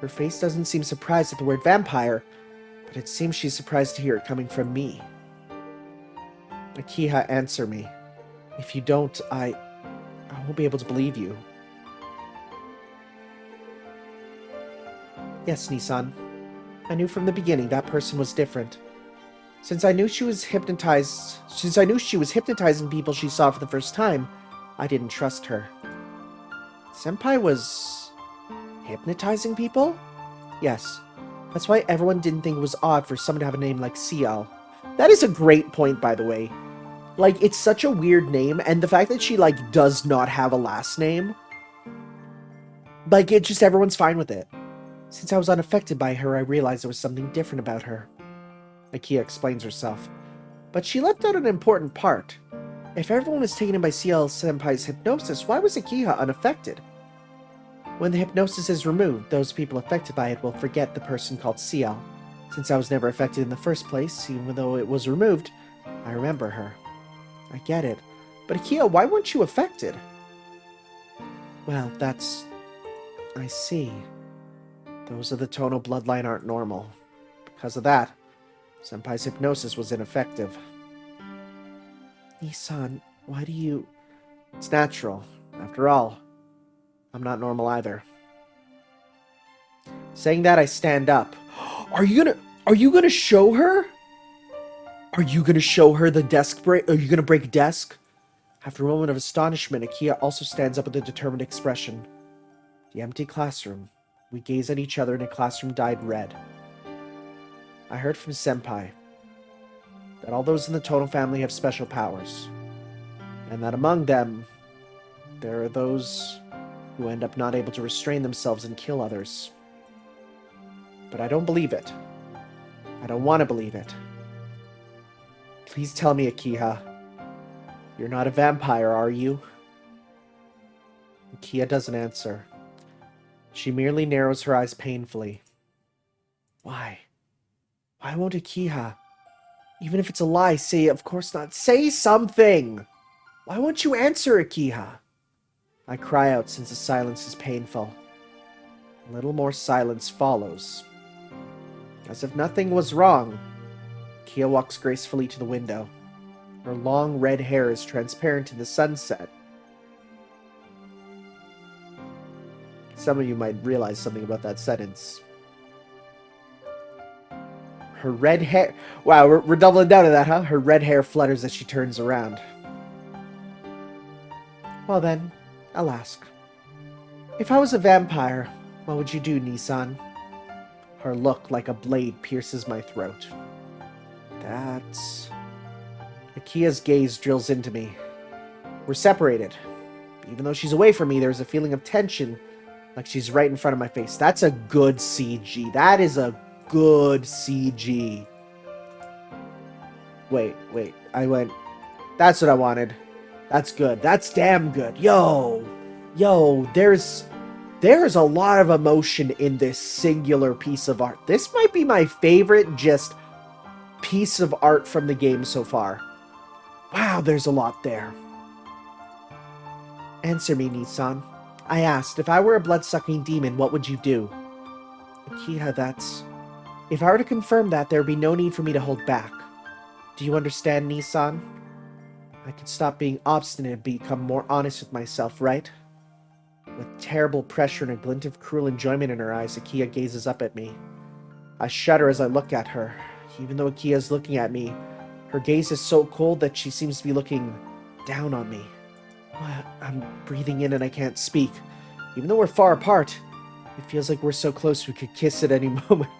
Her face doesn't seem surprised at the word vampire, but it seems she's surprised to hear it coming from me. Akia, answer me. If you don't, I won't be able to believe you. Yes, Nissan. I knew from the beginning that person was different. Since I knew she was hypnotizing people she saw for the first time, I didn't trust her. Senpai was hypnotizing people? Yes. That's why everyone didn't think it was odd for someone to have a name like CL. That is a great point, by the way. Like, it's such a weird name, and the fact that she, like, does not have a last name, like, it just, everyone's fine with it. Since I was unaffected by her, I realized there was something different about her. Akia explains herself. But she left out an important part. If everyone was taken in by CL Senpai's hypnosis, why was Akia unaffected? When the hypnosis is removed, those people affected by it will forget the person called CL. Since I was never affected in the first place, even though it was removed, I remember her. I get it. But Akia, why weren't you affected? Well, that's... I see. Those of the Tono bloodline aren't normal. Because of that, Senpai's hypnosis was ineffective. Nissan, why do you... It's natural. After all, I'm not normal either. Saying that, I stand up. Are you gonna show her? Are you gonna show her the desk break? Are you gonna break a desk? After a moment of astonishment, Akia also stands up with a determined expression. The empty classroom. We gaze at each other in a classroom dyed red. I heard from Senpai that all those in the Tono family have special powers, and that among them, there are those who end up not able to restrain themselves and kill others. But I don't believe it. I don't want to believe it. Please tell me, Akia. You're not a vampire, are you? Akia doesn't answer. She merely narrows her eyes painfully. Why? Why won't Akia? Even if it's a lie, say, of course not. Say something! Why won't you answer, Akia? I cry out since the silence is painful. A little more silence follows. As if nothing was wrong, Akia walks gracefully to the window. Her long red hair is transparent in the sunset. Some of you might realize something about that sentence. Her red hair... Wow, we're doubling down to that, huh? Her red hair flutters as she turns around. Well then, I'll ask. If I was a vampire, what would you do, Nissan? Her look like a blade pierces my throat. That's... Akia's gaze drills into me. We're separated. Even though she's away from me, there's a feeling of tension, like she's right in front of my face. That's a good CG. That is a good CG. Wait. That's what I wanted. That's good. That's damn good. Yo, there's a lot of emotion in this singular piece of art. This might be my favorite just piece of art from the game so far. Wow, there's a lot there. Answer me, Nissan. I asked, if I were a blood-sucking demon, what would you do? Akia, that's... If I were to confirm that, there would be no need for me to hold back. Do you understand, Nissan? I could stop being obstinate and become more honest with myself, right? With terrible pressure and a glint of cruel enjoyment in her eyes, Akia gazes up at me. I shudder as I look at her. Even though Akia is looking at me, her gaze is so cold that she seems to be looking down on me. I'm breathing in and I can't speak. Even though we're far apart, it feels like we're so close we could kiss at any moment.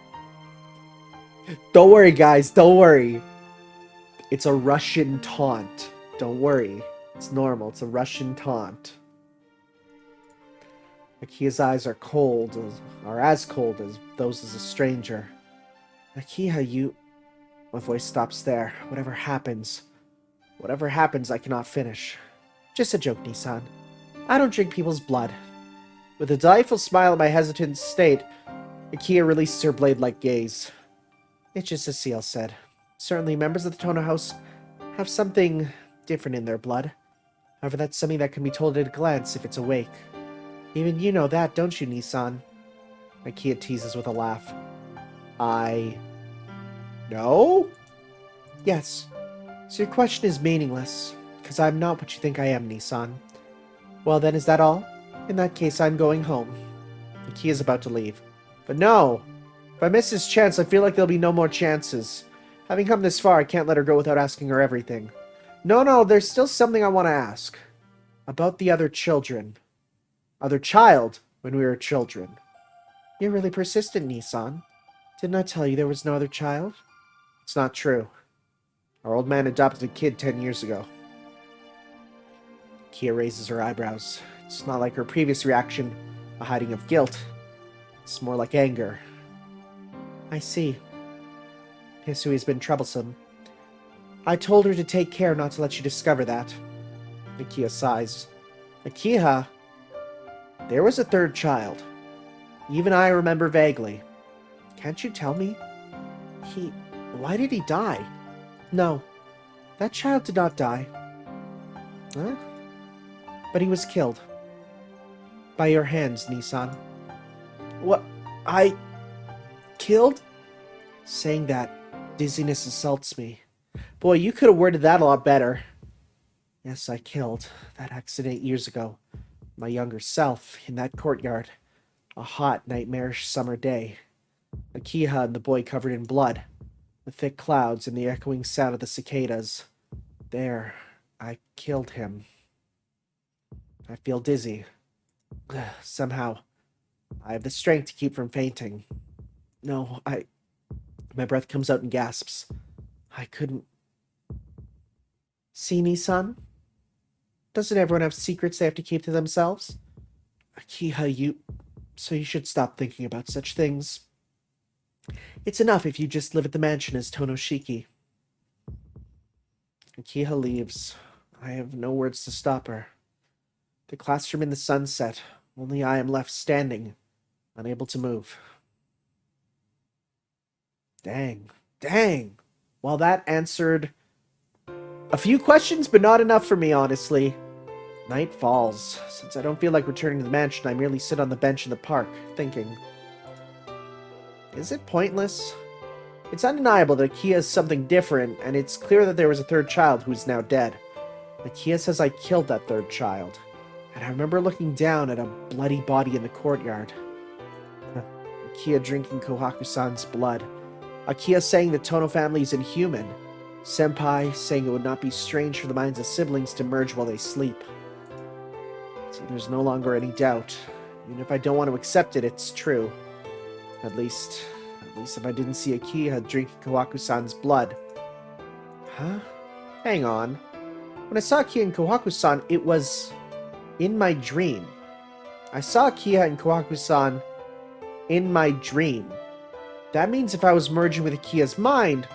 Don't worry, guys. Don't worry. It's a Russian taunt. Don't worry. It's normal. It's a Russian taunt. Akia's eyes are cold, are as cold as those as a stranger. Akia, you... My voice stops there. Whatever happens, I cannot finish. Just a joke, Nissan. I don't drink people's blood. With a delightful smile at my hesitant state, Akia releases her blade-like gaze. It's just as CL said. Certainly, members of the Tono House have something different in their blood. However, that's something that can be told at a glance if it's awake. Even you know that, don't you, Nissan? Ikea teases with a laugh. I... No? Yes. So your question is meaningless, because I'm not what you think I am, Nissan. Well then, is that all? In that case, I'm going home. Ikea's about to leave. But no! If I miss this chance, I feel like there'll be no more chances. Having come this far, I can't let her go without asking her everything. No, there's still something I want to ask. About the other children. Other child, when we were children. You're really persistent, Nissan. Didn't I tell you there was no other child? It's not true. Our old man adopted a kid 10 years ago. Kia raises her eyebrows. It's not like her previous reaction, a hiding of guilt. It's more like anger. I see. Hisui's been troublesome. I told her to take care not to let you discover that. Nakia sighs. Nakia, there was a third child. Even I remember vaguely. Can't you tell me? Why did he die? No, that child did not die. Huh? But he was killed. By your hands, Nissan. What? I... killed? Saying that, dizziness assaults me. Boy, you could have worded that a lot better. Yes, I killed. That accident years ago. My younger self, in that courtyard. A hot, nightmarish summer day. Akiha and the boy covered in blood. The thick clouds and the echoing sound of the cicadas. There, I killed him. I feel dizzy. Somehow, I have the strength to keep from fainting. No, My breath comes out in gasps. I couldn't... See me, son? Doesn't everyone have secrets they have to keep to themselves? Akiha, So you should stop thinking about such things. It's enough if you just live at the mansion as Tonoshiki. Akiha leaves. I have no words to stop her. The classroom in the sunset. Only I am left standing, unable to move. Dang. Well, that answered a few questions, but not enough for me, honestly. Night falls. Since I don't feel like returning to the mansion, I merely sit on the bench in the park, thinking. Is it pointless? It's undeniable that Akia is something different, and it's clear that there was a third child who is now dead. Akia says I killed that third child, and I remember looking down at a bloody body in the courtyard. Akia drinking Kohaku-san's blood. Akia saying the Tono family is inhuman. Senpai saying it would not be strange for the minds of siblings to merge while they sleep. So there's no longer any doubt. Even if I don't want to accept it, it's true. At least if I didn't see Akia drinking Kohaku-san's blood. Huh? Hang on. When I saw Akia and Kohaku-san, it was in my dream. I saw Akia and Kohaku-san in my dream. That means if I was merging with Akia's mind,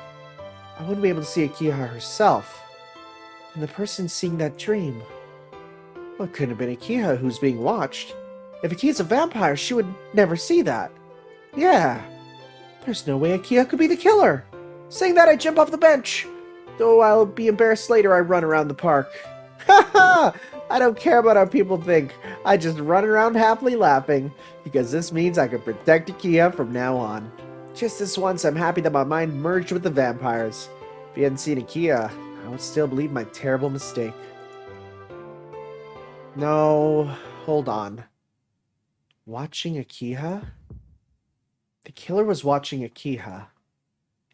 I wouldn't be able to see Akia herself. And the person seeing that dream... Well, it couldn't have been Akia who's being watched. If Akia's a vampire, she would never see that. Yeah. There's no way Akia could be the killer. Saying that, I jump off the bench. Though I'll be embarrassed later, I run around the park. Ha ha! I don't care about how people think. I just run around happily laughing, because this means I can protect Akia from now on. Just this once, I'm happy that my mind merged with the vampires. If you hadn't seen Akia, I would still believe my terrible mistake. No, hold on. Watching Akia? The killer was watching Akia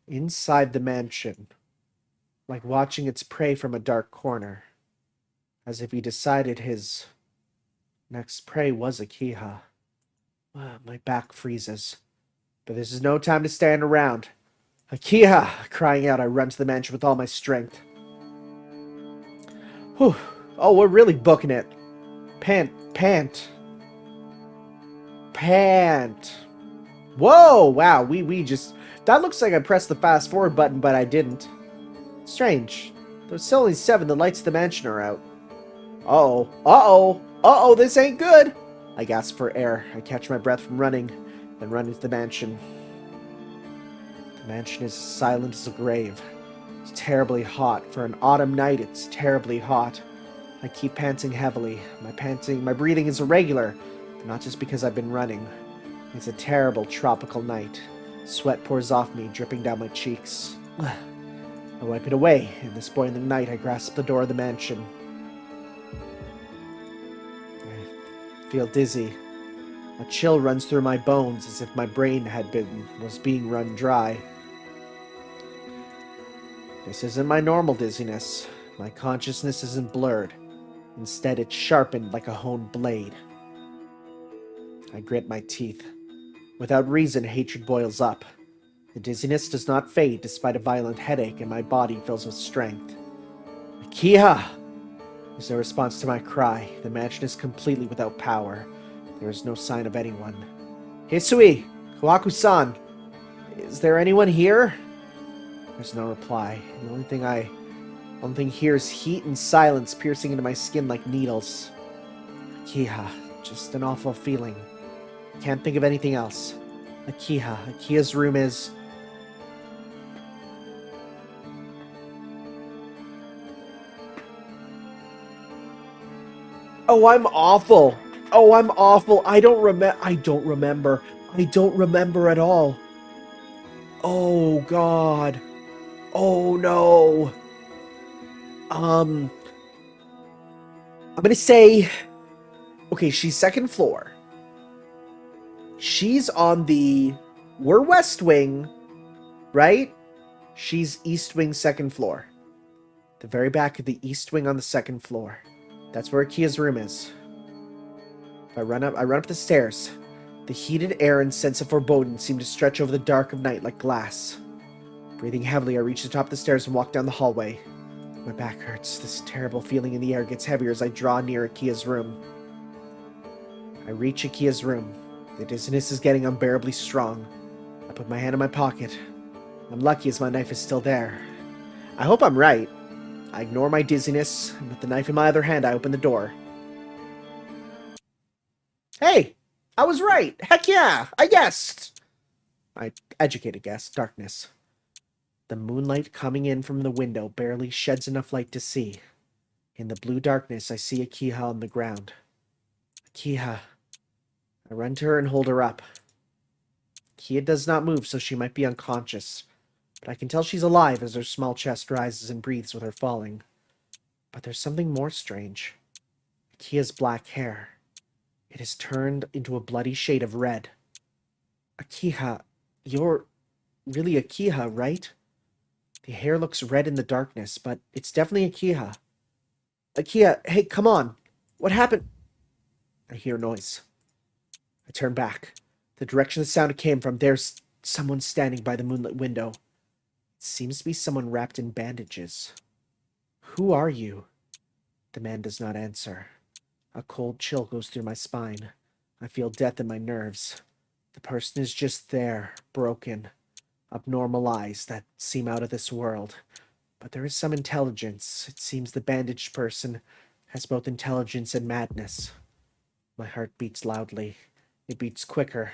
inside the mansion, like watching its prey from a dark corner, as if he decided his next prey was Akia. My back freezes. But this is no time to stand around. Akia! Crying out, I run to the mansion with all my strength. Whew. Oh, we're really booking it. Pant. Whoa! Wow, we just... That looks like I pressed the fast forward button, but I didn't. Strange. There's still only 7. The lights of the mansion are out. Uh-oh, this ain't good! I gasp for air. I catch my breath from running, run into the mansion. The mansion is silent as a grave. It's terribly hot. For an autumn night, it's terribly hot. I keep panting heavily. My breathing is irregular, but not just because I've been running. It's a terrible tropical night. Sweat pours off me, dripping down my cheeks. I wipe it away. In this boiling night, I grasp the door of the mansion. I feel dizzy. A chill runs through my bones as if my brain was being run dry. This isn't my normal dizziness. My consciousness isn't blurred. Instead, it's sharpened like a honed blade. I grit my teeth. Without reason, hatred boils up. The dizziness does not fade despite a violent headache, and my body fills with strength. Akiha! There's no response to my cry. The mansion is completely without power. There is no sign of anyone. Hisui! Kawaku-san! Is there anyone here? There's no reply. The only thing here is heat and silence piercing into my skin like needles. Akiha. Just an awful feeling. Can't think of anything else. Akiha. Akiha's room is... Oh, I'm awful. Oh, I'm awful. I don't remember. I don't remember at all. Oh, God. Oh, no. I'm gonna say... Okay, she's second floor. She's on the... We're West Wing, right? She's East Wing, second floor. The very back of the East Wing on the second floor. That's where Akiha's room is. I run up the stairs. The heated air and sense of foreboding seem to stretch over the dark of night like glass. Breathing heavily, I reach the top of the stairs and walk down the hallway. My back hurts. This terrible feeling in the air gets heavier as I draw near Akiha's room. I reach Akiha's room. The dizziness is getting unbearably strong. I put my hand in my pocket. I'm lucky as my knife is still there. I hope I'm right. I ignore my dizziness, and with the knife in my other hand, I open the door. Hey! I was right! Heck yeah! I guessed! My educated guess. Darkness. The moonlight coming in from the window barely sheds enough light to see. In the blue darkness, I see Akiha on the ground. Akiha. I run to her and hold her up. Akiha does not move, so she might be unconscious. But I can tell she's alive as her small chest rises and breathes with her falling. But there's something more strange. Akiha's black hair. It has turned into a bloody shade of red. Akiha, you're really Akiha, right? The hair looks red in the darkness, but it's definitely Akiha. Akiha, hey, come on. What happened? I hear noise. I turn back. The direction the sound came from, there's someone standing by the moonlit window. It seems to be someone wrapped in bandages. Who are you? The man does not answer. A cold chill goes through my spine. I feel death in my nerves. The person is just there, broken. Abnormal eyes that seem out of this world. But there is some intelligence. It seems the bandaged person has both intelligence and madness. My heart beats loudly. It beats quicker.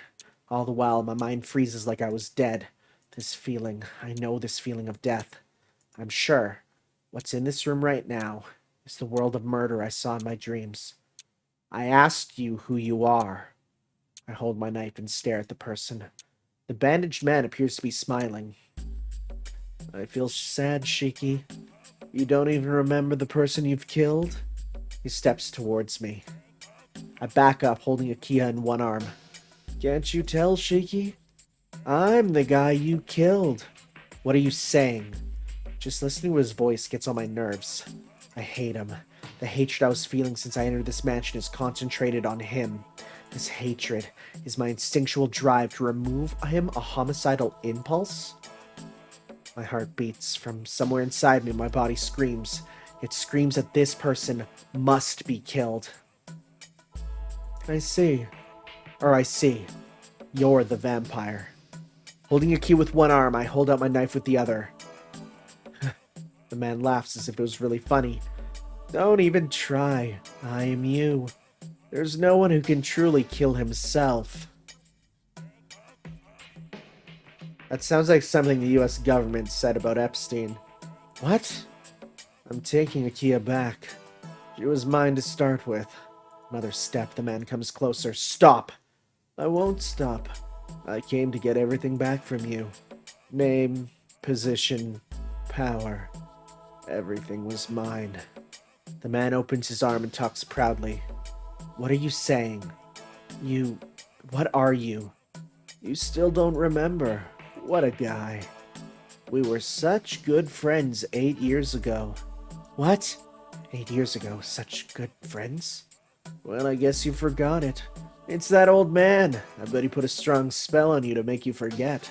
All the while, my mind freezes like I was dead. This feeling, I know this feeling of death. I'm sure what's in this room right now is the world of murder I saw in my dreams. I asked you who you are. I hold my knife and stare at the person. The bandaged man appears to be smiling. I feel sad, Shiki. You don't even remember the person you've killed? He steps towards me. I back up, holding Akiha in one arm. Can't you tell, Shiki? I'm the guy you killed. What are you saying? Just listening to his voice gets on my nerves. I hate him. The hatred I was feeling since I entered this mansion is concentrated on him. This hatred is my instinctual drive to remove him a homicidal impulse? My heart beats. From somewhere inside me, my body screams. It screams that this person must be killed. I see. You're the vampire. Holding a key with one arm, I hold out my knife with the other. The man laughs as if it was really funny. Don't even try. I am you. There's no one who can truly kill himself. That sounds like something the US government said about Epstein. What? I'm taking Akia back. She was mine to start with. Another step, the man comes closer. Stop! I won't stop. I came to get everything back from you. Name, position, power. Everything was mine. The man opens his arm and talks proudly. What are you saying? What are you? You still don't remember. What a guy. We were such good friends 8 years ago. What? 8 years ago, such good friends? Well, I guess you forgot it. It's that old man. I bet he put a strong spell on you to make you forget.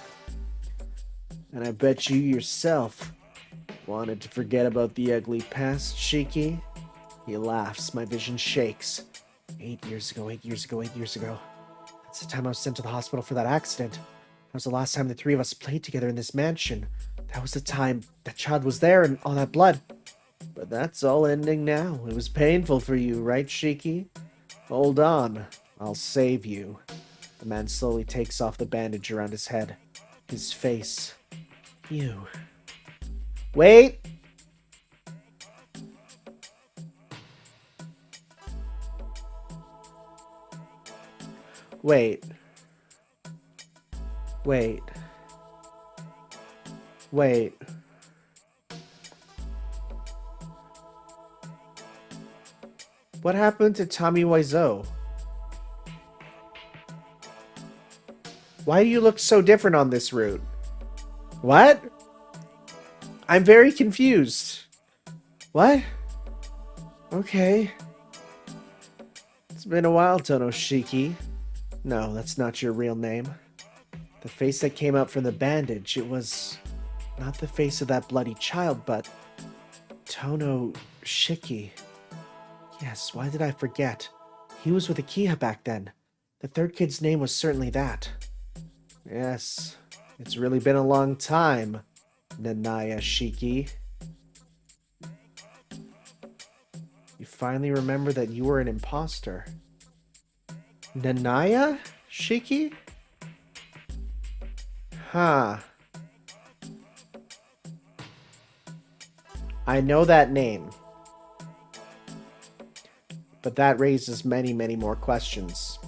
And I bet you yourself wanted to forget about the ugly past, Shiki? He laughs. My vision shakes. 8 years ago, 8 years ago, 8 years ago. That's the time I was sent to the hospital for that accident. That was the last time the three of us played together in this mansion. That was the time that child was there and all that blood. But that's all ending now. It was painful for you, right, Shiki? Hold on. I'll save you. The man slowly takes off the bandage around his head. His face. You. Wait! Wait. Wait. Wait. What happened to Tommy Wiseau? Why do you look so different on this route? What? I'm very confused. What? Okay. It's been a while, Tonoshiki. No, that's not your real name. The face that came out from the bandage, it was not the face of that bloody child, but Tonoshiki. Yes, why did I forget? He was with Akiha back then. The third kid's name was certainly that. Yes, it's really been a long time, Nanaya Shiki. You finally remember that you were an imposter. Nanaya Shiki? Huh. I know that name. But that raises many, many more questions.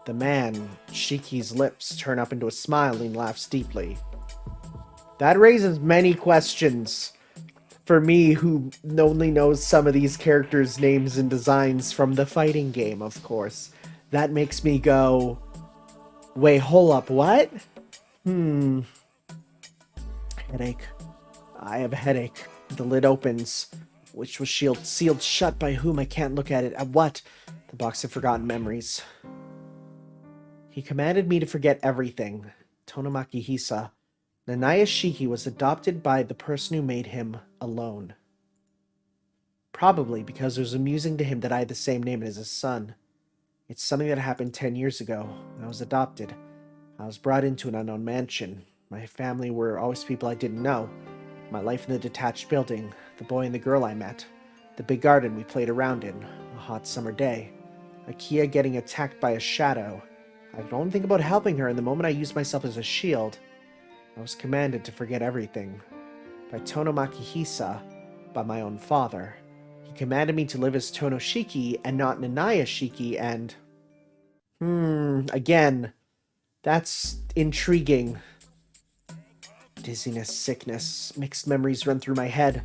The man, Shiki's lips turn up into a smile and he laughs deeply. That raises many questions for me, who only knows some of these characters' names and designs from the fighting game, of course. That makes me go, wait, hold up, what? Headache. I have a headache. The lid opens. Which was sealed shut by whom? I can't look at it. At what? The box of forgotten memories. He commanded me to forget everything. Tonomaki Hisa. Nanaya Shiki was adopted by the person who made him alone. Probably because it was amusing to him that I had the same name as his son. It's something that happened 10 years ago. I was adopted. I was brought into an unknown mansion. My family were always people I didn't know. My life in the detached building, the boy and the girl I met, the big garden we played around in, a hot summer day, Akia getting attacked by a shadow. I could only think about helping her, and the moment I used myself as a shield, I was commanded to forget everything. By Tonomaki Hisa, by my own father. He commanded me to live as Tonoshiki and not Nanaya Shiki, and... again, that's intriguing. Dizziness, sickness, mixed memories run through my head.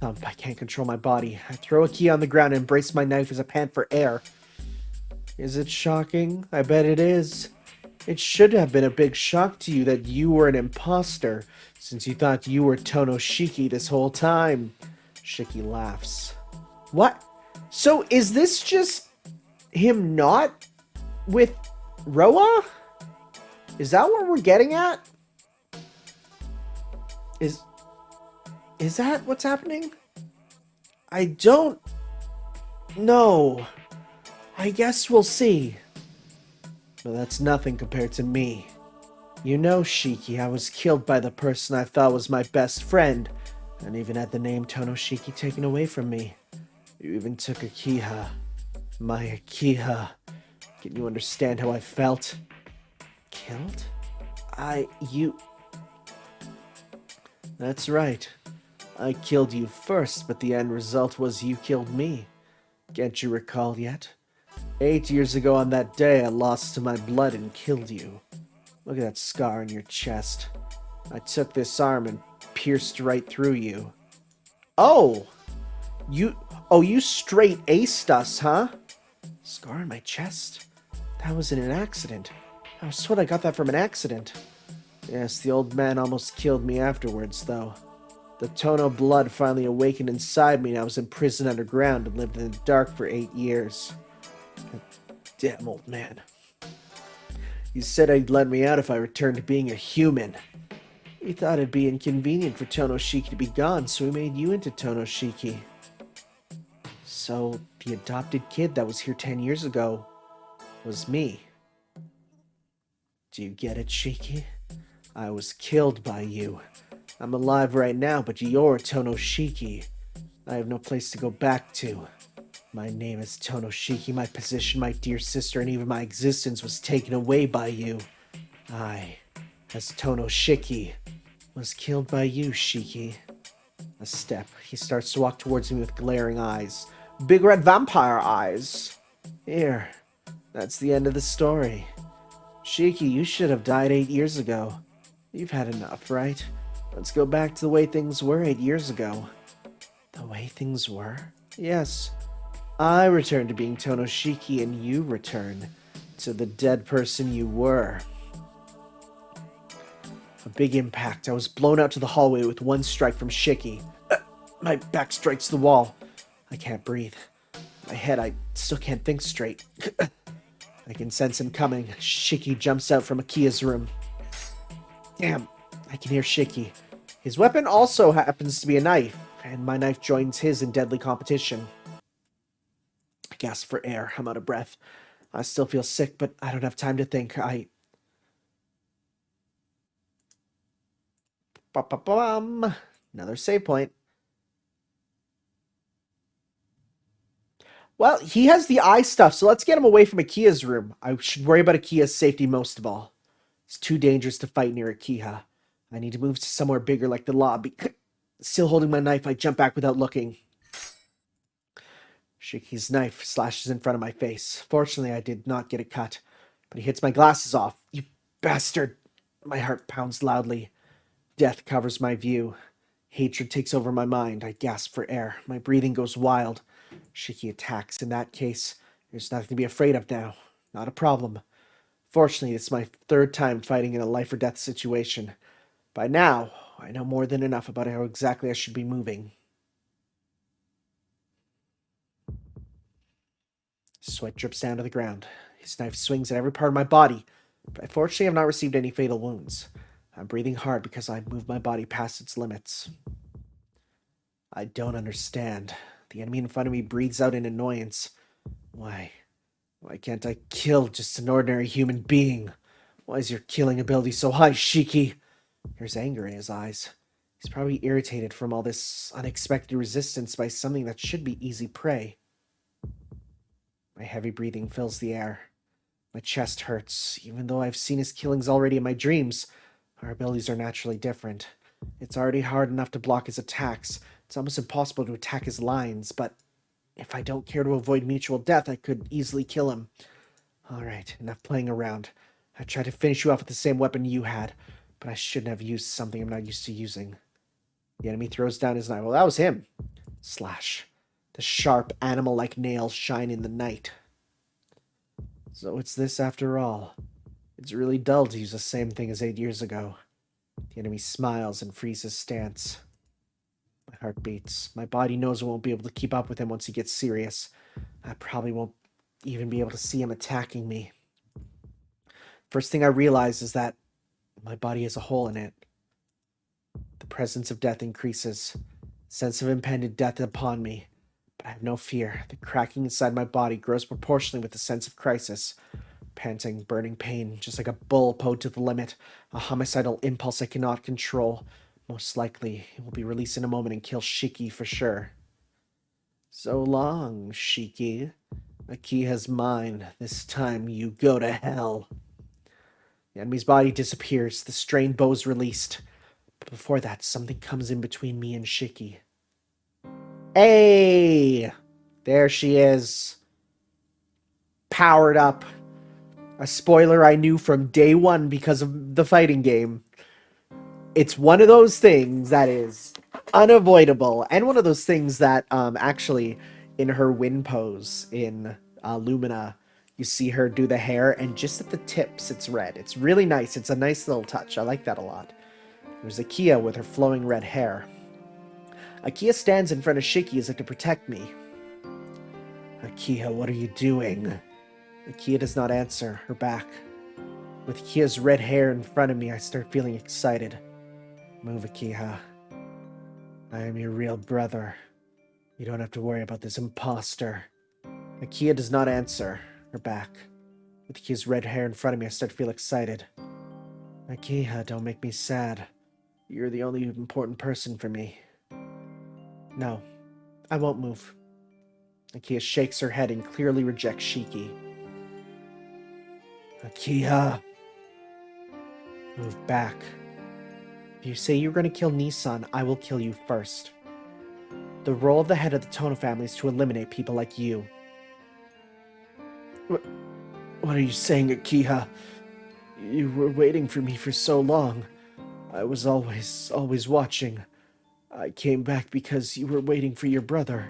Thump, I can't control my body. I throw a key on the ground and embrace my knife as I pant for air. Is it shocking? I bet it is. It should have been a big shock to you that you were an imposter, since you thought you were Tonoshiki this whole time. Shiki laughs. What? So is this just him not with Roa? Is that what we're getting at? Is that what's happening? I don't know. I guess we'll see. But that's nothing compared to me. You know, Shiki, I was killed by the person I thought was my best friend, and even had the name Tonoshiki taken away from me. You even took Akiha. My Akiha. Can you understand how I felt? Killed? You... That's right. I killed you first, but the end result was you killed me. Can't you recall yet? 8 years ago on that day, I lost to my blood and killed you. Look at that scar on your chest. I took this arm and pierced right through you. Oh! You straight aced us, huh? Scar on my chest? That was in an accident. I swear I got that from an accident. Yes, the old man almost killed me afterwards, though. The Tono blood finally awakened inside me and I was imprisoned underground and lived in the dark for 8 years. Damn old man. He said he'd let me out if I returned to being a human. He thought it'd be inconvenient for Tonoshiki to be gone, so he made you into Tonoshiki. So, the adopted kid that was here 10 years ago was me. Do you get it, Shiki? I was killed by you. I'm alive right now, but you're Tonoshiki. I have no place to go back to. My name is Tonoshiki, my position, my dear sister, and even my existence was taken away by you. I, as Tonoshiki, was killed by you, Shiki. A step. He starts to walk towards me with glaring eyes. Big red vampire eyes. Here. That's the end of the story. Shiki, you should have died 8 years ago. You've had enough, right? Let's go back to the way things were 8 years ago. The way things were? Yes. I returned to being Tonoshiki and you return to the dead person you were. A big impact. I was blown out to the hallway with one strike from Shiki. My back strikes the wall. I can't breathe. My head, I still can't think straight. I can sense him coming. Shiki jumps out from Akia's room. Damn, I can hear Shiki. His weapon also happens to be a knife, and my knife joins his in deadly competition. I gasp for air. I'm out of breath. I still feel sick, but I don't have time to think. Another save point. Well, he has the eye stuff, so let's get him away from Akia's room. I should worry about Akia's safety most of all. It's too dangerous to fight near Akiha. I need to move to somewhere bigger like the lobby. Still holding my knife, I jump back without looking. Shiki's knife slashes in front of my face. Fortunately, I did not get a cut, but he hits my glasses off. You bastard! My heart pounds loudly. Death covers my view. Hatred takes over my mind. I gasp for air. My breathing goes wild. Shiki attacks. In that case, there's nothing to be afraid of now. Not a problem. Fortunately, it's my third time fighting in a life-or-death situation. By now, I know more than enough about how exactly I should be moving. Sweat drips down to the ground. His knife swings at every part of my body, but fortunately I've not received any fatal wounds. I'm breathing hard because I've moved my body past its limits. I don't understand. The enemy in front of me breathes out in annoyance. Why can't I kill just an ordinary human being? Why is your killing ability so high, Shiki? There's anger in his eyes. He's probably irritated from all this unexpected resistance by something that should be easy prey. My heavy breathing fills the air. My chest hurts. Even though I've seen his killings already in my dreams, our abilities are naturally different. It's already hard enough to block his attacks. It's almost impossible to attack his lines, but if I don't care to avoid mutual death, I could easily kill him. Alright, enough playing around. I tried to finish you off with the same weapon you had, but I shouldn't have used something I'm not used to using. The enemy throws down his knife. Well, that was him. Slash. The sharp, animal-like nails shine in the night. So it's this after all. It's really dull to use the same thing as 8 years ago. The enemy smiles and frees his stance. My heart beats. My body knows I won't be able to keep up with him once he gets serious. I probably won't even be able to see him attacking me. First thing I realize is that my body has a hole in it. The presence of death increases. Sense of impending death upon me. But I have no fear. The cracking inside my body grows proportionally with the sense of crisis. Panting, burning pain, just like a bull pulled to the limit. A homicidal impulse I cannot control. Most likely, it will be released in a moment and kill Shiki for sure. So long, Shiki. Akiha's mine. This time you go to hell. The enemy's body disappears. The strained bow is released. But before that, something comes in between me and Shiki. Hey! There she is. Powered up. A spoiler I knew from day one because of the fighting game. It's one of those things that is unavoidable, and one of those things that actually in her win pose in Lumina, you see her do the hair, and just at the tips it's red. It's really nice. It's a nice little touch. I like that a lot. There's Akia with her flowing red hair. Akia stands in front of Shiki as if to protect me. Akia, what are you doing? Akia does not answer, her back. With Akia's red hair in front of me, I start feeling excited. Move, Akia. I am your real brother. You don't have to worry about this imposter. Akia does not answer, her back. With Akia's red hair in front of me, I start to feel excited. Akia, don't make me sad. You're the only important person for me. No, I won't move. Akia shakes her head and clearly rejects Shiki. Akia! Move back. If you say you're going to kill Nissan, I will kill you first. The role of the head of the Tono family is to eliminate people like you. What are you saying, Akia? You were waiting for me for so long. I was always watching. I came back because you were waiting for your brother.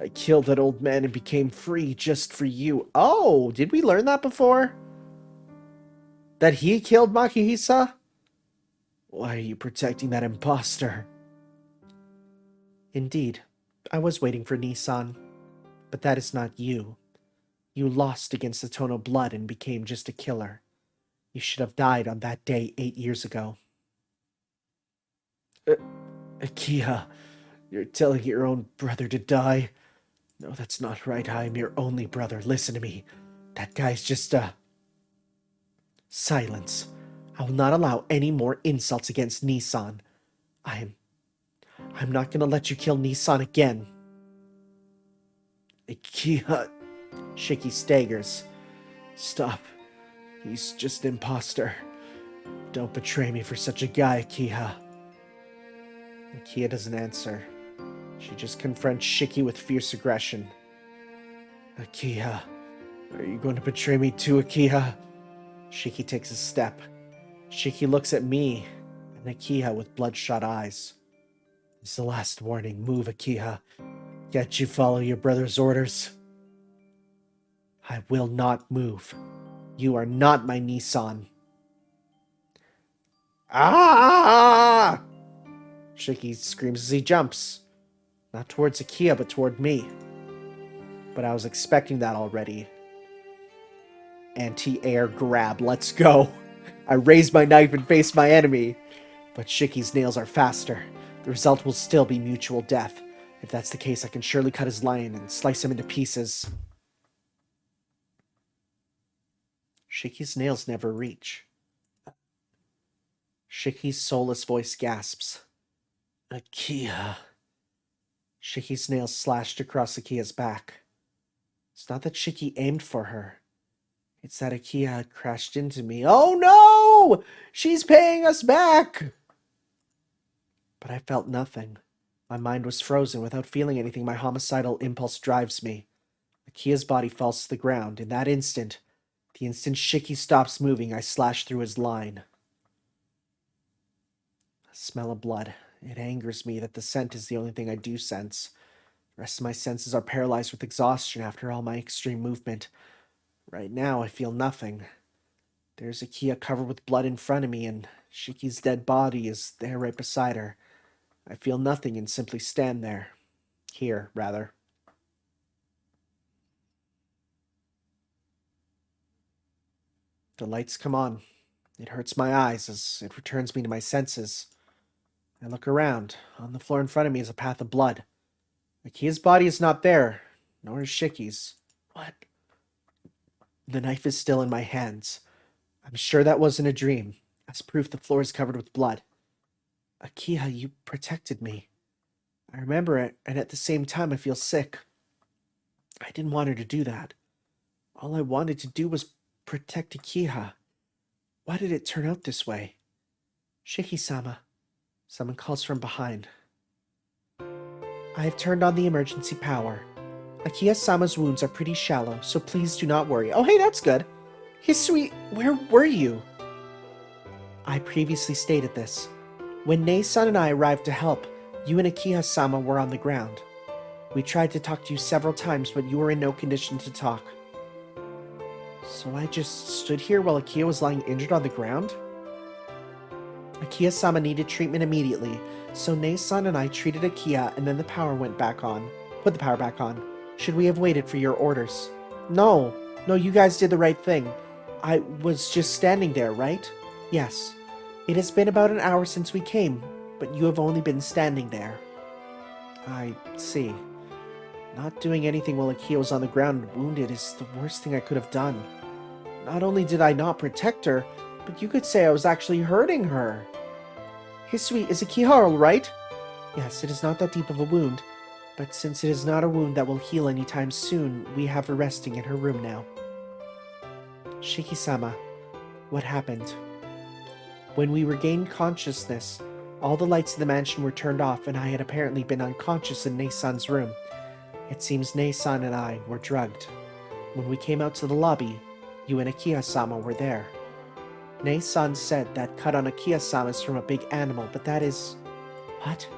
I killed that old man and became free just for you. Oh, did we learn that before? That he killed Makihisa? Why are you protecting that imposter? Indeed, I was waiting for Nissan. But that is not you. You lost against the Tono blood and became just a killer. You should have died on that day 8 years ago. Akia, you're telling your own brother to die? No, that's not right. I am your only brother. Listen to me. That guy's just a... Silence. I will not allow any more insults against Nissan. I'm not gonna let you kill Nissan again. Akia... Shiki staggers. Stop. He's just an imposter. Don't betray me for such a guy, Akia. Akia doesn't answer. She just confronts Shiki with fierce aggression. Akia, are you going to betray me too, Akia? Shiki takes a step. Shiki looks at me and Akia with bloodshot eyes. It's the last warning. Move, Akia. Can't you follow your brother's orders? I will not move. You are not my Nissan. Ah! Shiki screams as he jumps. Not towards Akia, but toward me. But I was expecting that already. Anti-air grab. Let's go. I raise my knife and face my enemy. But Shiki's nails are faster. The result will still be mutual death. If that's the case, I can surely cut his lion and slice him into pieces. Shiki's nails never reach. Shiki's soulless voice gasps. Akia. Shiki's nails slashed across Akia's back. It's not that Shiki aimed for her. It's that Akia had crashed into me. Oh no! She's paying us back! But I felt nothing. My mind was frozen. Without feeling anything, my homicidal impulse drives me. Akia's body falls to the ground. In that instant, the instant Shiki stops moving, I slash through his line. A smell of blood. It angers me that the scent is the only thing I do sense. The rest of my senses are paralyzed with exhaustion after all my extreme movement. Right now, I feel nothing. There's Akia covered with blood in front of me, and Shiki's dead body is there right beside her. I feel nothing and simply stand there. Here, rather. The lights come on. It hurts my eyes as it returns me to my senses. I look around. On the floor in front of me is a path of blood. Akia's body is not there, nor is Shiki's. What? The knife is still in my hands. I'm sure that wasn't a dream. As proof, the floor is covered with blood. Akia, you protected me. I remember it, and at the same time I feel sick. I didn't want her to do that. All I wanted to do was protect Akia. Why did it turn out this way? Shiki-sama, Someone calls from behind. I have turned on the emergency power. Akiya-sama's wounds are pretty shallow, so please do not worry. Oh, hey, that's good. Hisui, where were you? I previously stated this. When Nei-san and I arrived to help, you and Akiya-sama were on the ground. We tried to talk to you several times, but you were in no condition to talk. So I just stood here while Akiya was lying injured on the ground? Akiya-sama needed treatment immediately, so Nei-san and I treated Akiya and then the power went back on. Put the power back on. Should we have waited for your orders? No, you guys did the right thing. I was just standing there, right? Yes. It has been about an hour since we came, but you have only been standing there. I see. Not doing anything while Akiya was on the ground wounded is the worst thing I could have done. Not only did I not protect her, but you could say I was actually hurting her. Hisui, is Akiya alright? Yes, it is not that deep of a wound, but since it is not a wound that will heal anytime soon, we have her resting in her room now. Shiki-sama, what happened? When we regained consciousness, all the lights in the mansion were turned off and I had apparently been unconscious in Nei-san's room. It seems Nei-san and I were drugged. When we came out to the lobby, you and Akiya-sama were there. Nei-san said that cut on Akiya-sama is from a big animal, but that is... What?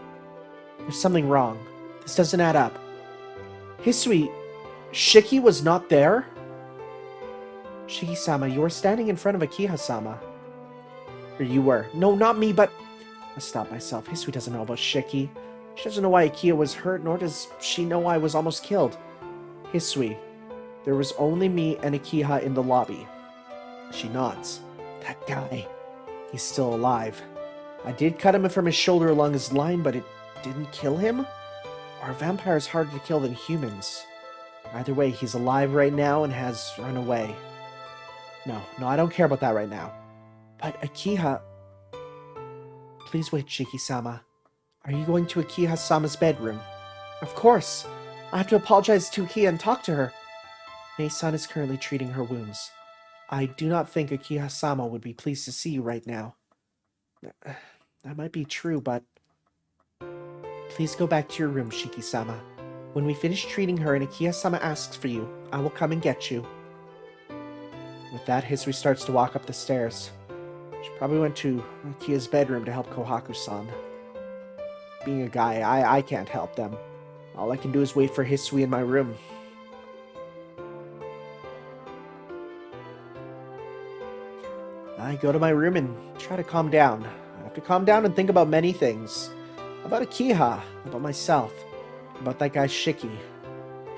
There's something wrong. This doesn't add up. Hisui, Shiki was not there? Shiki-sama, you were standing in front of Akiya-sama. Or you were. No, not me, but... I stopped myself. Hisui doesn't know about Shiki. She doesn't know why Akiya was hurt, nor does she know I was almost killed. Hisui, there was only me and Akiya in the lobby. She nods. That guy. He's still alive. I did cut him from his shoulder along his line, but it didn't kill him? Or are vampires harder to kill than humans? Either way, he's alive right now and has run away. No, I don't care about that right now. But Akiya... Please wait, Shiki-sama. Are you going to Akiya-sama's bedroom? Of course. I have to apologize to Akiya and talk to her. Nei-san is currently treating her wounds. I do not think Akiya-sama would be pleased to see you right now. That might be true, but... Please go back to your room, Shiki-sama. When we finish treating her and Akiya-sama asks for you, I will come and get you. With that, Hisui starts to walk up the stairs. She probably went to Akiya's bedroom to help Kohaku-san. Being a guy, I can't help them. All I can do is wait for Hisui in my room. I go to my room and try to calm down. I have to calm down and think about many things. About Akiha, about myself, about that guy Shiki.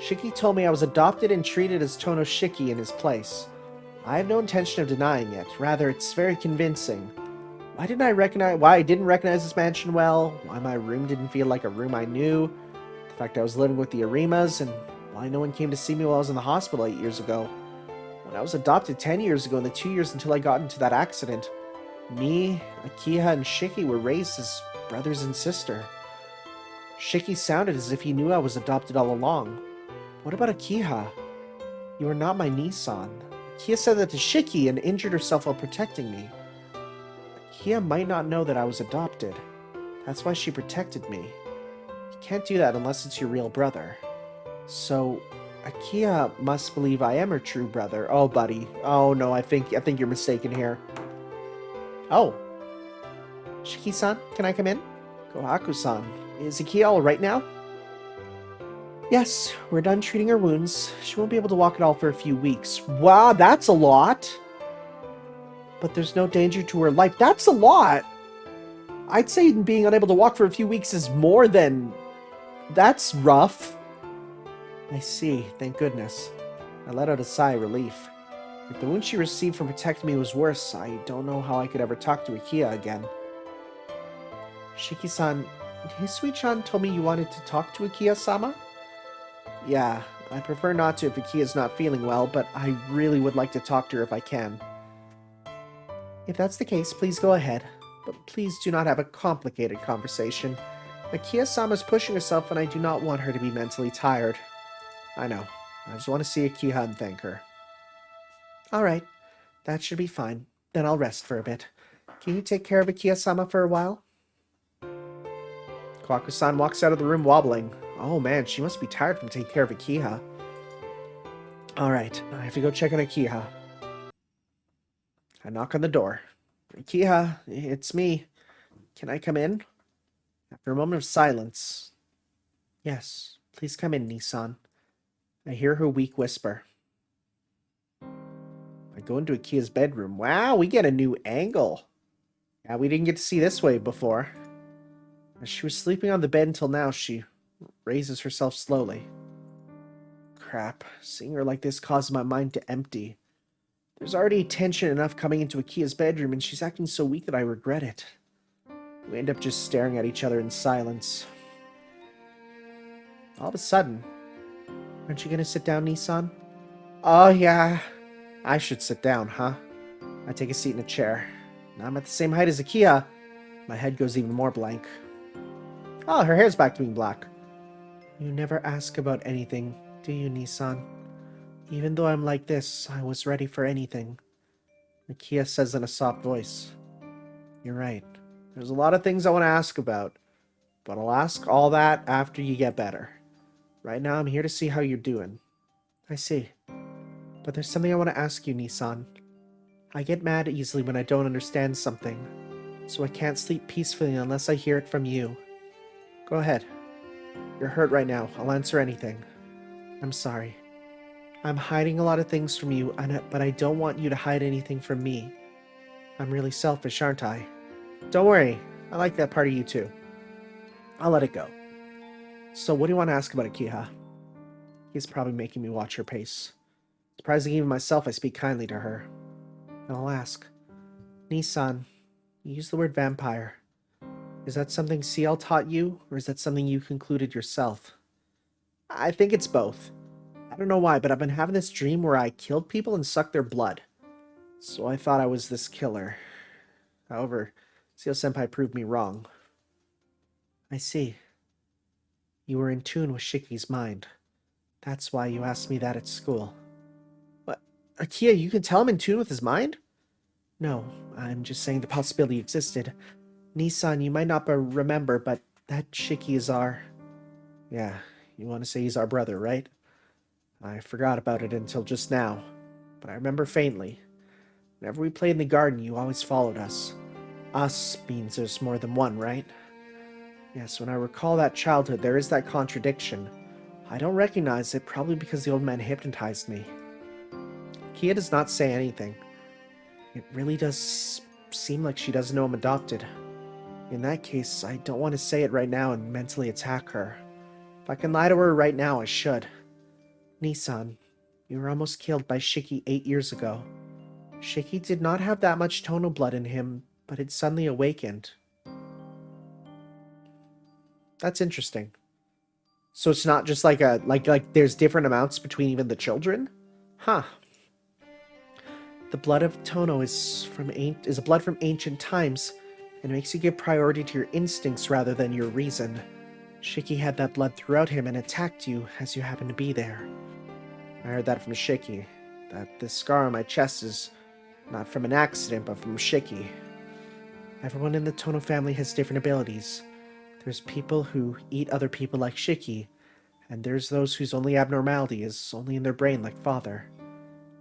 Shiki told me I was adopted and treated as Tono Shiki in his place. I have no intention of denying it. Rather, it's very convincing. Why I didn't recognize this mansion well, why my room didn't feel like a room I knew, the fact I was living with the Arimas, and why no one came to see me while I was in the hospital 8 years ago. When I was adopted 10 years ago, in the 2 years until I got into that accident, me, Akiha, and Shiki were raised as brothers and sister. Shiki sounded as if he knew I was adopted all along. What about Akiha? You are not my Nissan. Akiha said that to Shiki and injured herself while protecting me. Akiha might not know that I was adopted. That's why she protected me. You can't do that unless it's your real brother. So, Akiha must believe I am her true brother. Oh, buddy. Oh, no, I think you're mistaken here. Oh. Shiki-san, can I come in? Kohaku-san, is Akiha all right now? Yes, we're done treating her wounds. She won't be able to walk at all for a few weeks. Wow, that's a lot. But there's no danger to her life. That's a lot. I'd say being unable to walk for a few weeks is more than... That's rough. I see, thank goodness. I let out a sigh of relief. If the wound she received from protecting me was worse, I don't know how I could ever talk to Akiha again. Shiki-san, Hisui-chan told me you wanted to talk to Akiha-sama? Yeah, I prefer not to if Akiha's not feeling well, but I really would like to talk to her if I can. If that's the case, please go ahead. But please do not have a complicated conversation. Akiha-sama's pushing herself and I do not want her to be mentally tired. I know. I just want to see Akiha and thank her. Alright. That should be fine. Then I'll rest for a bit. Can you take care of Akiha-sama for a while? Kwaku-san walks out of the room wobbling. Oh man, she must be tired from taking care of Akiha. Alright, I have to go check on Akiha. I knock on the door. Akiha, it's me. Can I come in? After a moment of silence. Yes, please come in, Nissan. I hear her weak whisper. I go into Akiha's bedroom. Wow, we get a new angle. Yeah, we didn't get to see this wave before. As she was sleeping on the bed until now, she raises herself slowly. Crap, seeing her like this causes my mind to empty. There's already tension enough coming into Akiha's bedroom, and she's acting so weak that I regret it. We end up just staring at each other in silence. All of a sudden, aren't you gonna sit down, Nissan? Oh yeah, I should sit down, huh? I take a seat in a chair. Now I'm at the same height as Akiha. My head goes even more blank. Oh, her hair's back to being black. You never ask about anything, do you, Nissan? Even though I'm like this, I was ready for anything. Akiha says in a soft voice. You're right. There's a lot of things I want to ask about, but I'll ask all that after you get better. Right now, I'm here to see how you're doing. I see. But there's something I want to ask you, Nissan. I get mad easily when I don't understand something, so I can't sleep peacefully unless I hear it from you. Go ahead. You're hurt right now. I'll answer anything. I'm sorry. I'm hiding a lot of things from you, but I don't want you to hide anything from me. I'm really selfish, aren't I? Don't worry. I like that part of you too. I'll let it go. So what do you want to ask about Akiha? He's probably making me watch her pace. Surprising even myself, I speak kindly to her. And I'll ask. Nissan, you use the word vampire. Is that something CL taught you, or is that something you concluded yourself? I think it's both. I don't know why, but I've been having this dream where I killed people and sucked their blood. So I thought I was this killer. However, CL-senpai proved me wrong. I see. You were in tune with Shiki's mind. That's why you asked me that at school. What? Akiha, you can tell I'm in tune with his mind? No, I'm just saying the possibility existed. Nissan, you might not remember, but that Shiki is our... Yeah, you want to say he's our brother, right? I forgot about it until just now, but I remember faintly. Whenever we played in the garden, you always followed us. Us means there's more than one, right? Yes, when I recall that childhood, there is that contradiction. I don't recognize it, probably because the old man hypnotized me. Kia does not say anything. It really does seem like she doesn't know I'm adopted. In that case, I don't want to say it right now and mentally attack her. If I can lie to her right now, I should. Nissan, you were almost killed by Shiki 8 years ago. Shiki did not have that much Tono blood in him, but it suddenly awakened. That's interesting. So it's not just like a like there's different amounts between even the children? Huh. The blood of Tono is a blood from ancient times, and makes you give priority to your instincts rather than your reason. Shiki had that blood throughout him and attacked you as you happened to be there. I heard that from Shiki, that this scar on my chest is not from an accident, but from Shiki. Everyone in the Tono family has different abilities. There's people who eat other people like Shiki, and there's those whose only abnormality is only in their brain like father.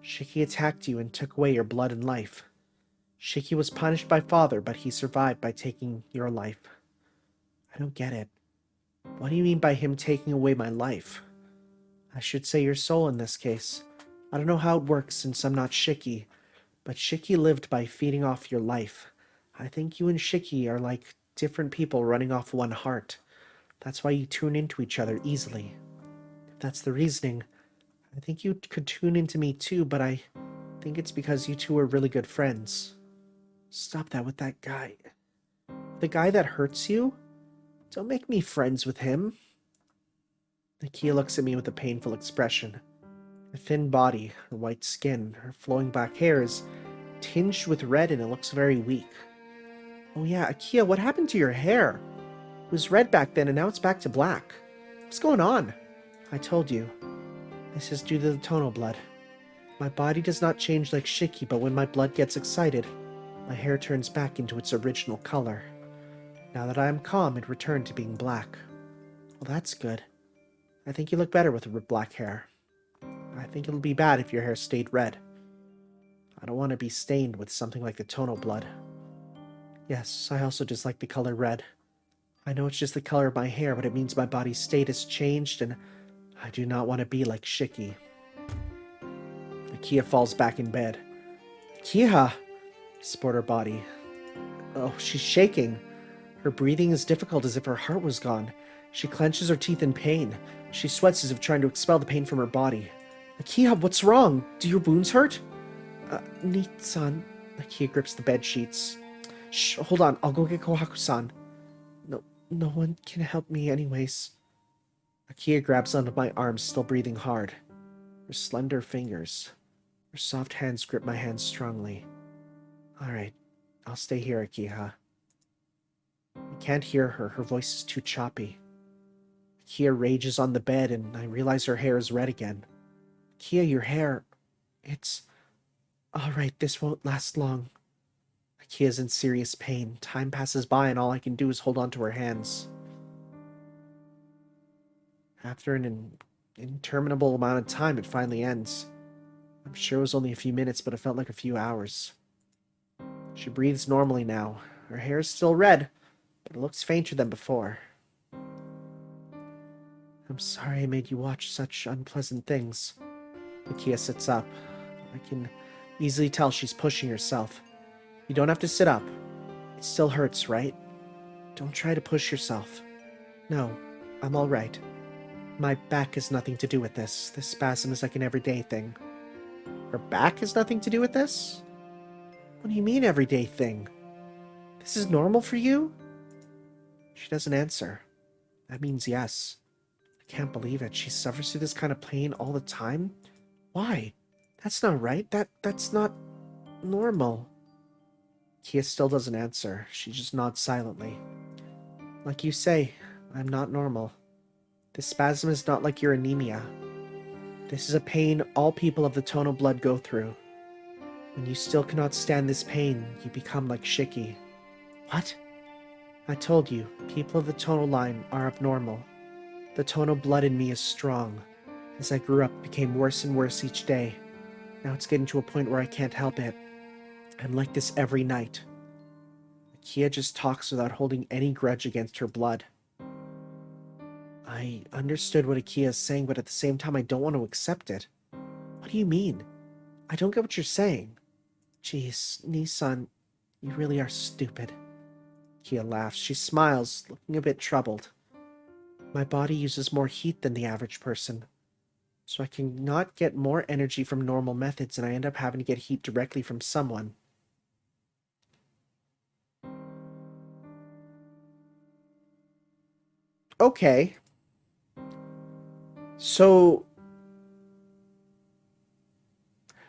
Shiki attacked you and took away your blood and life. Shiki was punished by father, but he survived by taking your life. I don't get it. What do you mean by him taking away my life? I should say your soul in this case. I don't know how it works since I'm not Shiki, but Shiki lived by feeding off your life. I think you and Shiki are like different people running off one heart. That's why you tune into each other easily. If that's the reasoning, I think you could tune into me too, but I think it's because you two are really good friends. Stop that with that guy. The guy that hurts you? Don't make me friends with him. Nakia looks at me with a painful expression. Her thin body, her white skin, her flowing black hair is tinged with red and it looks very weak. Oh yeah, Akia, what happened to your hair? It was red back then and now it's back to black. What's going on? I told you. This is due to the Tono blood. My body does not change like Shiki, but when my blood gets excited, my hair turns back into its original color. Now that I am calm, it returned to being black. Well, that's good. I think you look better with black hair. I think it'll be bad if your hair stayed red. I don't want to be stained with something like the tonal blood. Yes, I also dislike the color red. I know it's just the color of my hair, but it means my body's state has changed, and I do not want to be like Shiki. Akia falls back in bed. Akia! Support her body. Oh, she's shaking. Her breathing is difficult as if her heart was gone. She clenches her teeth in pain. She sweats as if trying to expel the pain from her body. Akia, what's wrong? Do your wounds hurt? Ni-san. Akia grips the bed sheets. Shh, hold on. I'll go get Kohaku-san. No one can help me anyways. Akia grabs onto my arms, still breathing hard. Her slender fingers. Her soft hands grip my hands strongly. Alright, I'll stay here, Akia. I can't hear her. Her voice is too choppy. Akia rages on the bed, and I realize her hair is red again. Akia, your hair... It's... Alright, this won't last long. Akia's in serious pain. Time passes by, and all I can do is hold on to her hands. After an interminable amount of time, it finally ends. I'm sure it was only a few minutes, but it felt like a few hours. She breathes normally now. Her hair is still red, but it looks fainter than before. I'm sorry I made you watch such unpleasant things. Akia sits up. I can easily tell she's pushing herself. You don't have to sit up. It still hurts, right? Don't try to push yourself. No, I'm all right. My back has nothing to do with this. This spasm is like an everyday thing. Her back has nothing to do with this? What do you mean everyday thing? This is normal for you? She doesn't answer. That means yes. I can't believe it. She suffers through this kind of pain all the time? Why? That's not right. That's not normal. Kia still doesn't answer. She just nods silently. Like you say, I'm not normal. This spasm is not like your anemia. This is a pain all people of the tonal blood go through. When you still cannot stand this pain, you become like Shiki. What? I told you, people of the tonal line are abnormal. The tonal blood in me is strong. As I grew up, it became worse and worse each day. Now it's getting to a point where I can't help it. I'm like this every night. Akia just talks without holding any grudge against her blood. I understood what Akia is saying, but at the same time I don't want to accept it. What do you mean? I don't get what you're saying. Jeez, Nissan, you really are stupid. Akia laughs. She smiles, looking a bit troubled. My body uses more heat than the average person, so I cannot get more energy from normal methods, and I end up having to get heat directly from someone. Okay. So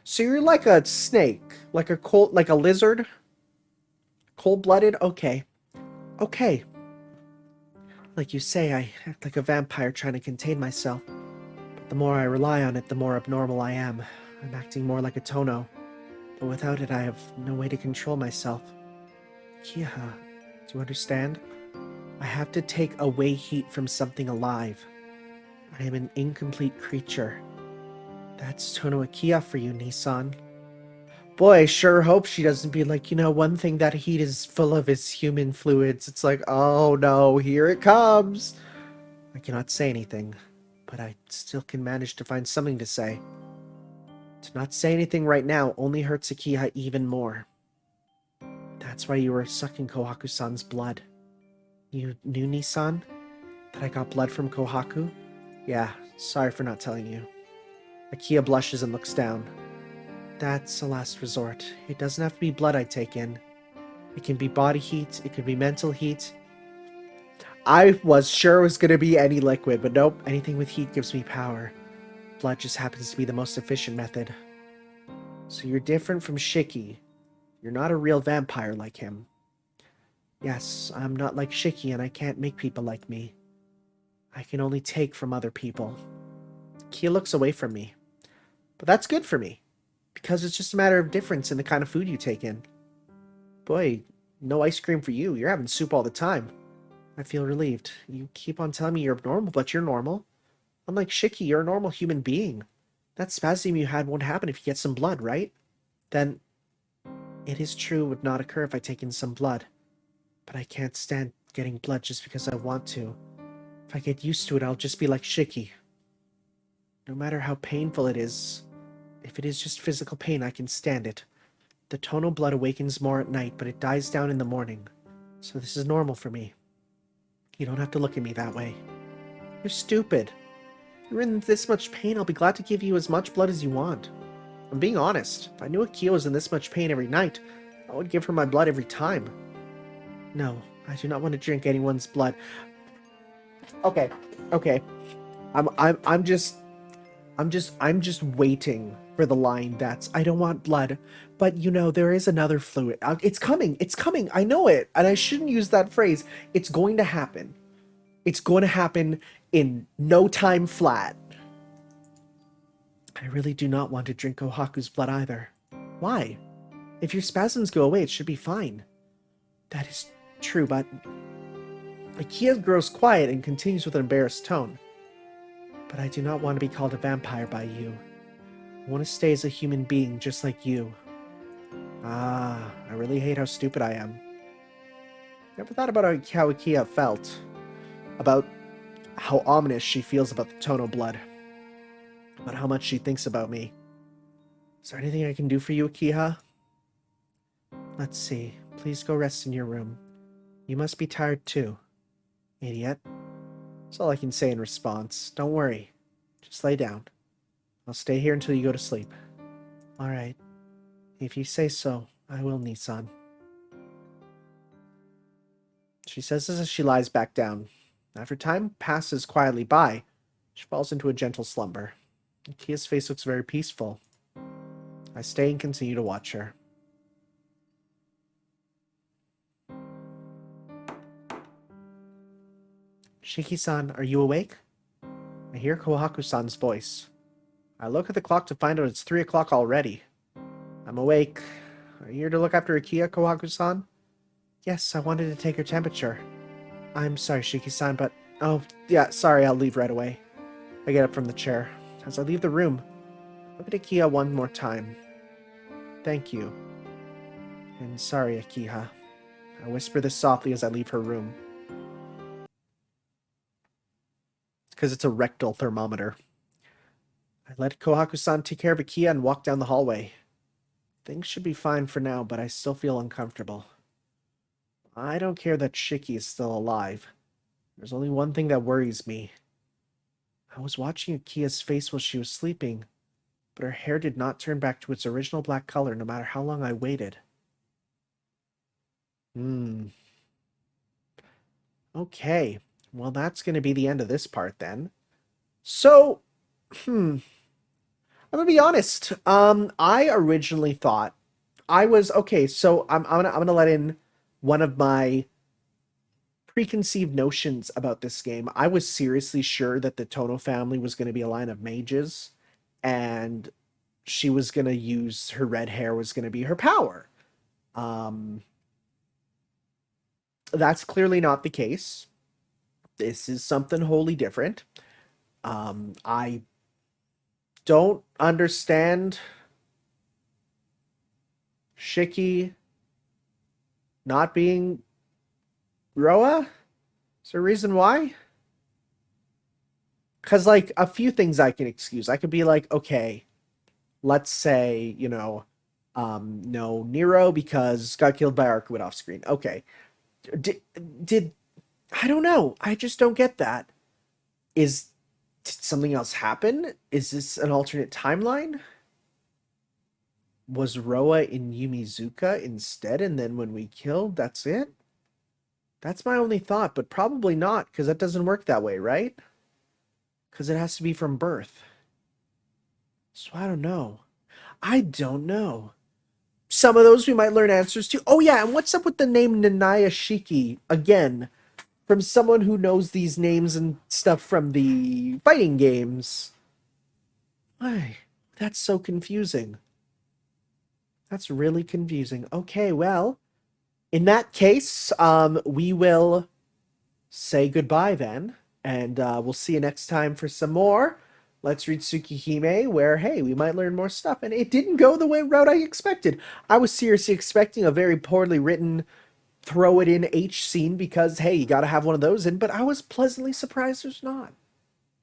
you're like a snake, like a lizard? Cold-blooded? Okay. Okay. Like you say, I act like a vampire trying to contain myself. But the more I rely on it, the more abnormal I am. I'm acting more like a Tono. But without it, I have no way to control myself. Kia, do you understand? I have to take away heat from something alive. I am an incomplete creature. That's Tono Akia for you, Nissan. Boy, I sure hope she doesn't be like, one thing that heat is full of is human fluids. It's like, oh no, here it comes. I cannot say anything, but I still can manage to find something to say. To not say anything right now only hurts Akia even more. That's why you were sucking Kohaku-san's blood. You knew, Nissan? That I got blood from Kohaku? Yeah, sorry for not telling you. Akia blushes and looks down. That's a last resort. It doesn't have to be blood I take in. It can be body heat, it could be mental heat. I was sure it was going to be any liquid, but nope, anything with heat gives me power. Blood just happens to be the most efficient method. So you're different from Shiki. You're not a real vampire like him. Yes, I'm not like Shiki and I can't make people like me. I can only take from other people. Kia looks away from me. But that's good for me. Because it's just a matter of difference in the kind of food you take in. Boy, no ice cream for you. You're having soup all the time. I feel relieved. You keep on telling me you're abnormal, but you're normal. Unlike Shiki, you're a normal human being. That spasm you had won't happen if you get some blood, right? Then, it is true it would not occur if I take in some blood. But I can't stand getting blood just because I want to. If I get used to it, I'll just be like Shiki. No matter how painful it is, if it is just physical pain, I can stand it. The tonal blood awakens more at night, but it dies down in the morning. So this is normal for me. You don't have to look at me that way. You're stupid. If you're in this much pain, I'll be glad to give you as much blood as you want. I'm being honest. If I knew Akiya was in this much pain every night, I would give her my blood every time. No, I do not want to drink anyone's blood. Okay. I'm just waiting for the line that's, I don't want blood, but you know, there is another fluid. It's coming. I know it. And I shouldn't use that phrase. It's going to happen. It's going to happen in no time flat. I really do not want to drink Kohaku's blood either. Why? If your spasms go away, it should be fine. That is true, but... Akiya grows quiet and continues with an embarrassed tone. But I do not want to be called a vampire by you. I want to stay as a human being, just like you. Ah, I really hate how stupid I am. Never thought about how Akiya felt. About how ominous she feels about the tonal blood. About how much she thinks about me. Is there anything I can do for you, Akiha? Let's see. Please go rest in your room. You must be tired too. Idiot. That's all I can say in response. Don't worry. Just lay down. I'll stay here until you go to sleep. Alright. If you say so, I will, Nissan. She says this as she lies back down. After time passes quietly by, she falls into a gentle slumber. Akiya's face looks very peaceful. I stay and continue to watch her. Shiki-san, are you awake? I hear Kohaku-san's voice. I look at the clock to find out it's 3 o'clock already. I'm awake. Are you here to look after Akiya, Kohaku-san? Yes, I wanted to take her temperature. I'm sorry, Shiki-san, but... Oh, yeah, sorry, I'll leave right away. I get up from the chair. As I leave the room, look at Akiya one more time. Thank you. And sorry, Akiha. I whisper this softly as I leave her room. Because it's a rectal thermometer. I let Kohaku-san take care of Akiya and walk down the hallway. Things should be fine for now, but I still feel uncomfortable. I don't care that Shiki is still alive. There's only one thing that worries me. I was watching Akiya's face while she was sleeping, but her hair did not turn back to its original black color no matter how long I waited. Okay. Well, that's going to be the end of this part then. So, I'm going to be honest. I originally thought I was okay. So I'm gonna let in one of my preconceived notions about this game. I was seriously sure that the Tono family was going to be a line of mages, and she was going to use her red hair was going to be her power. That's clearly not the case. This is something wholly different. I don't understand Shiki not being Roa. Is there a reason why? Because, like, a few things I can excuse. I could be like, okay, let's say, no Nero because got killed by Arkwood off screen. Okay. Did I don't know. I just don't get that. Did something else happen? Is this an alternate timeline? Was Roa in Yumizuka instead, and then when we killed, that's it? That's my only thought, but probably not, because that doesn't work that way, right? Because it has to be from birth. So I don't know. I don't know. Some of those we might learn answers to. Oh yeah, and what's up with the name Nanaya Shiki? Again, from someone who knows these names and stuff from the fighting games. Why? That's so confusing. That's really confusing. Okay, well, in that case, we will say goodbye then, and we'll see you next time for some more Let's Read Tsukihime, where, hey, we might learn more stuff. And it didn't go the way route I expected. I was seriously expecting a very poorly written throw it in H scene because, hey, you gotta have one of those in, but I was pleasantly surprised there's not.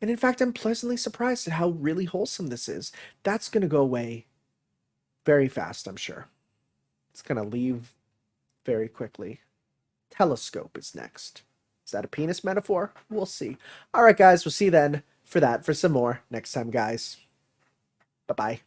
And in fact, I'm pleasantly surprised at how really wholesome this is. That's gonna go away very fast, I'm sure. It's gonna leave very quickly. Telescope is next. Is that a penis metaphor? We'll see. All right, guys, we'll see you then for some more next time, guys. Bye-bye.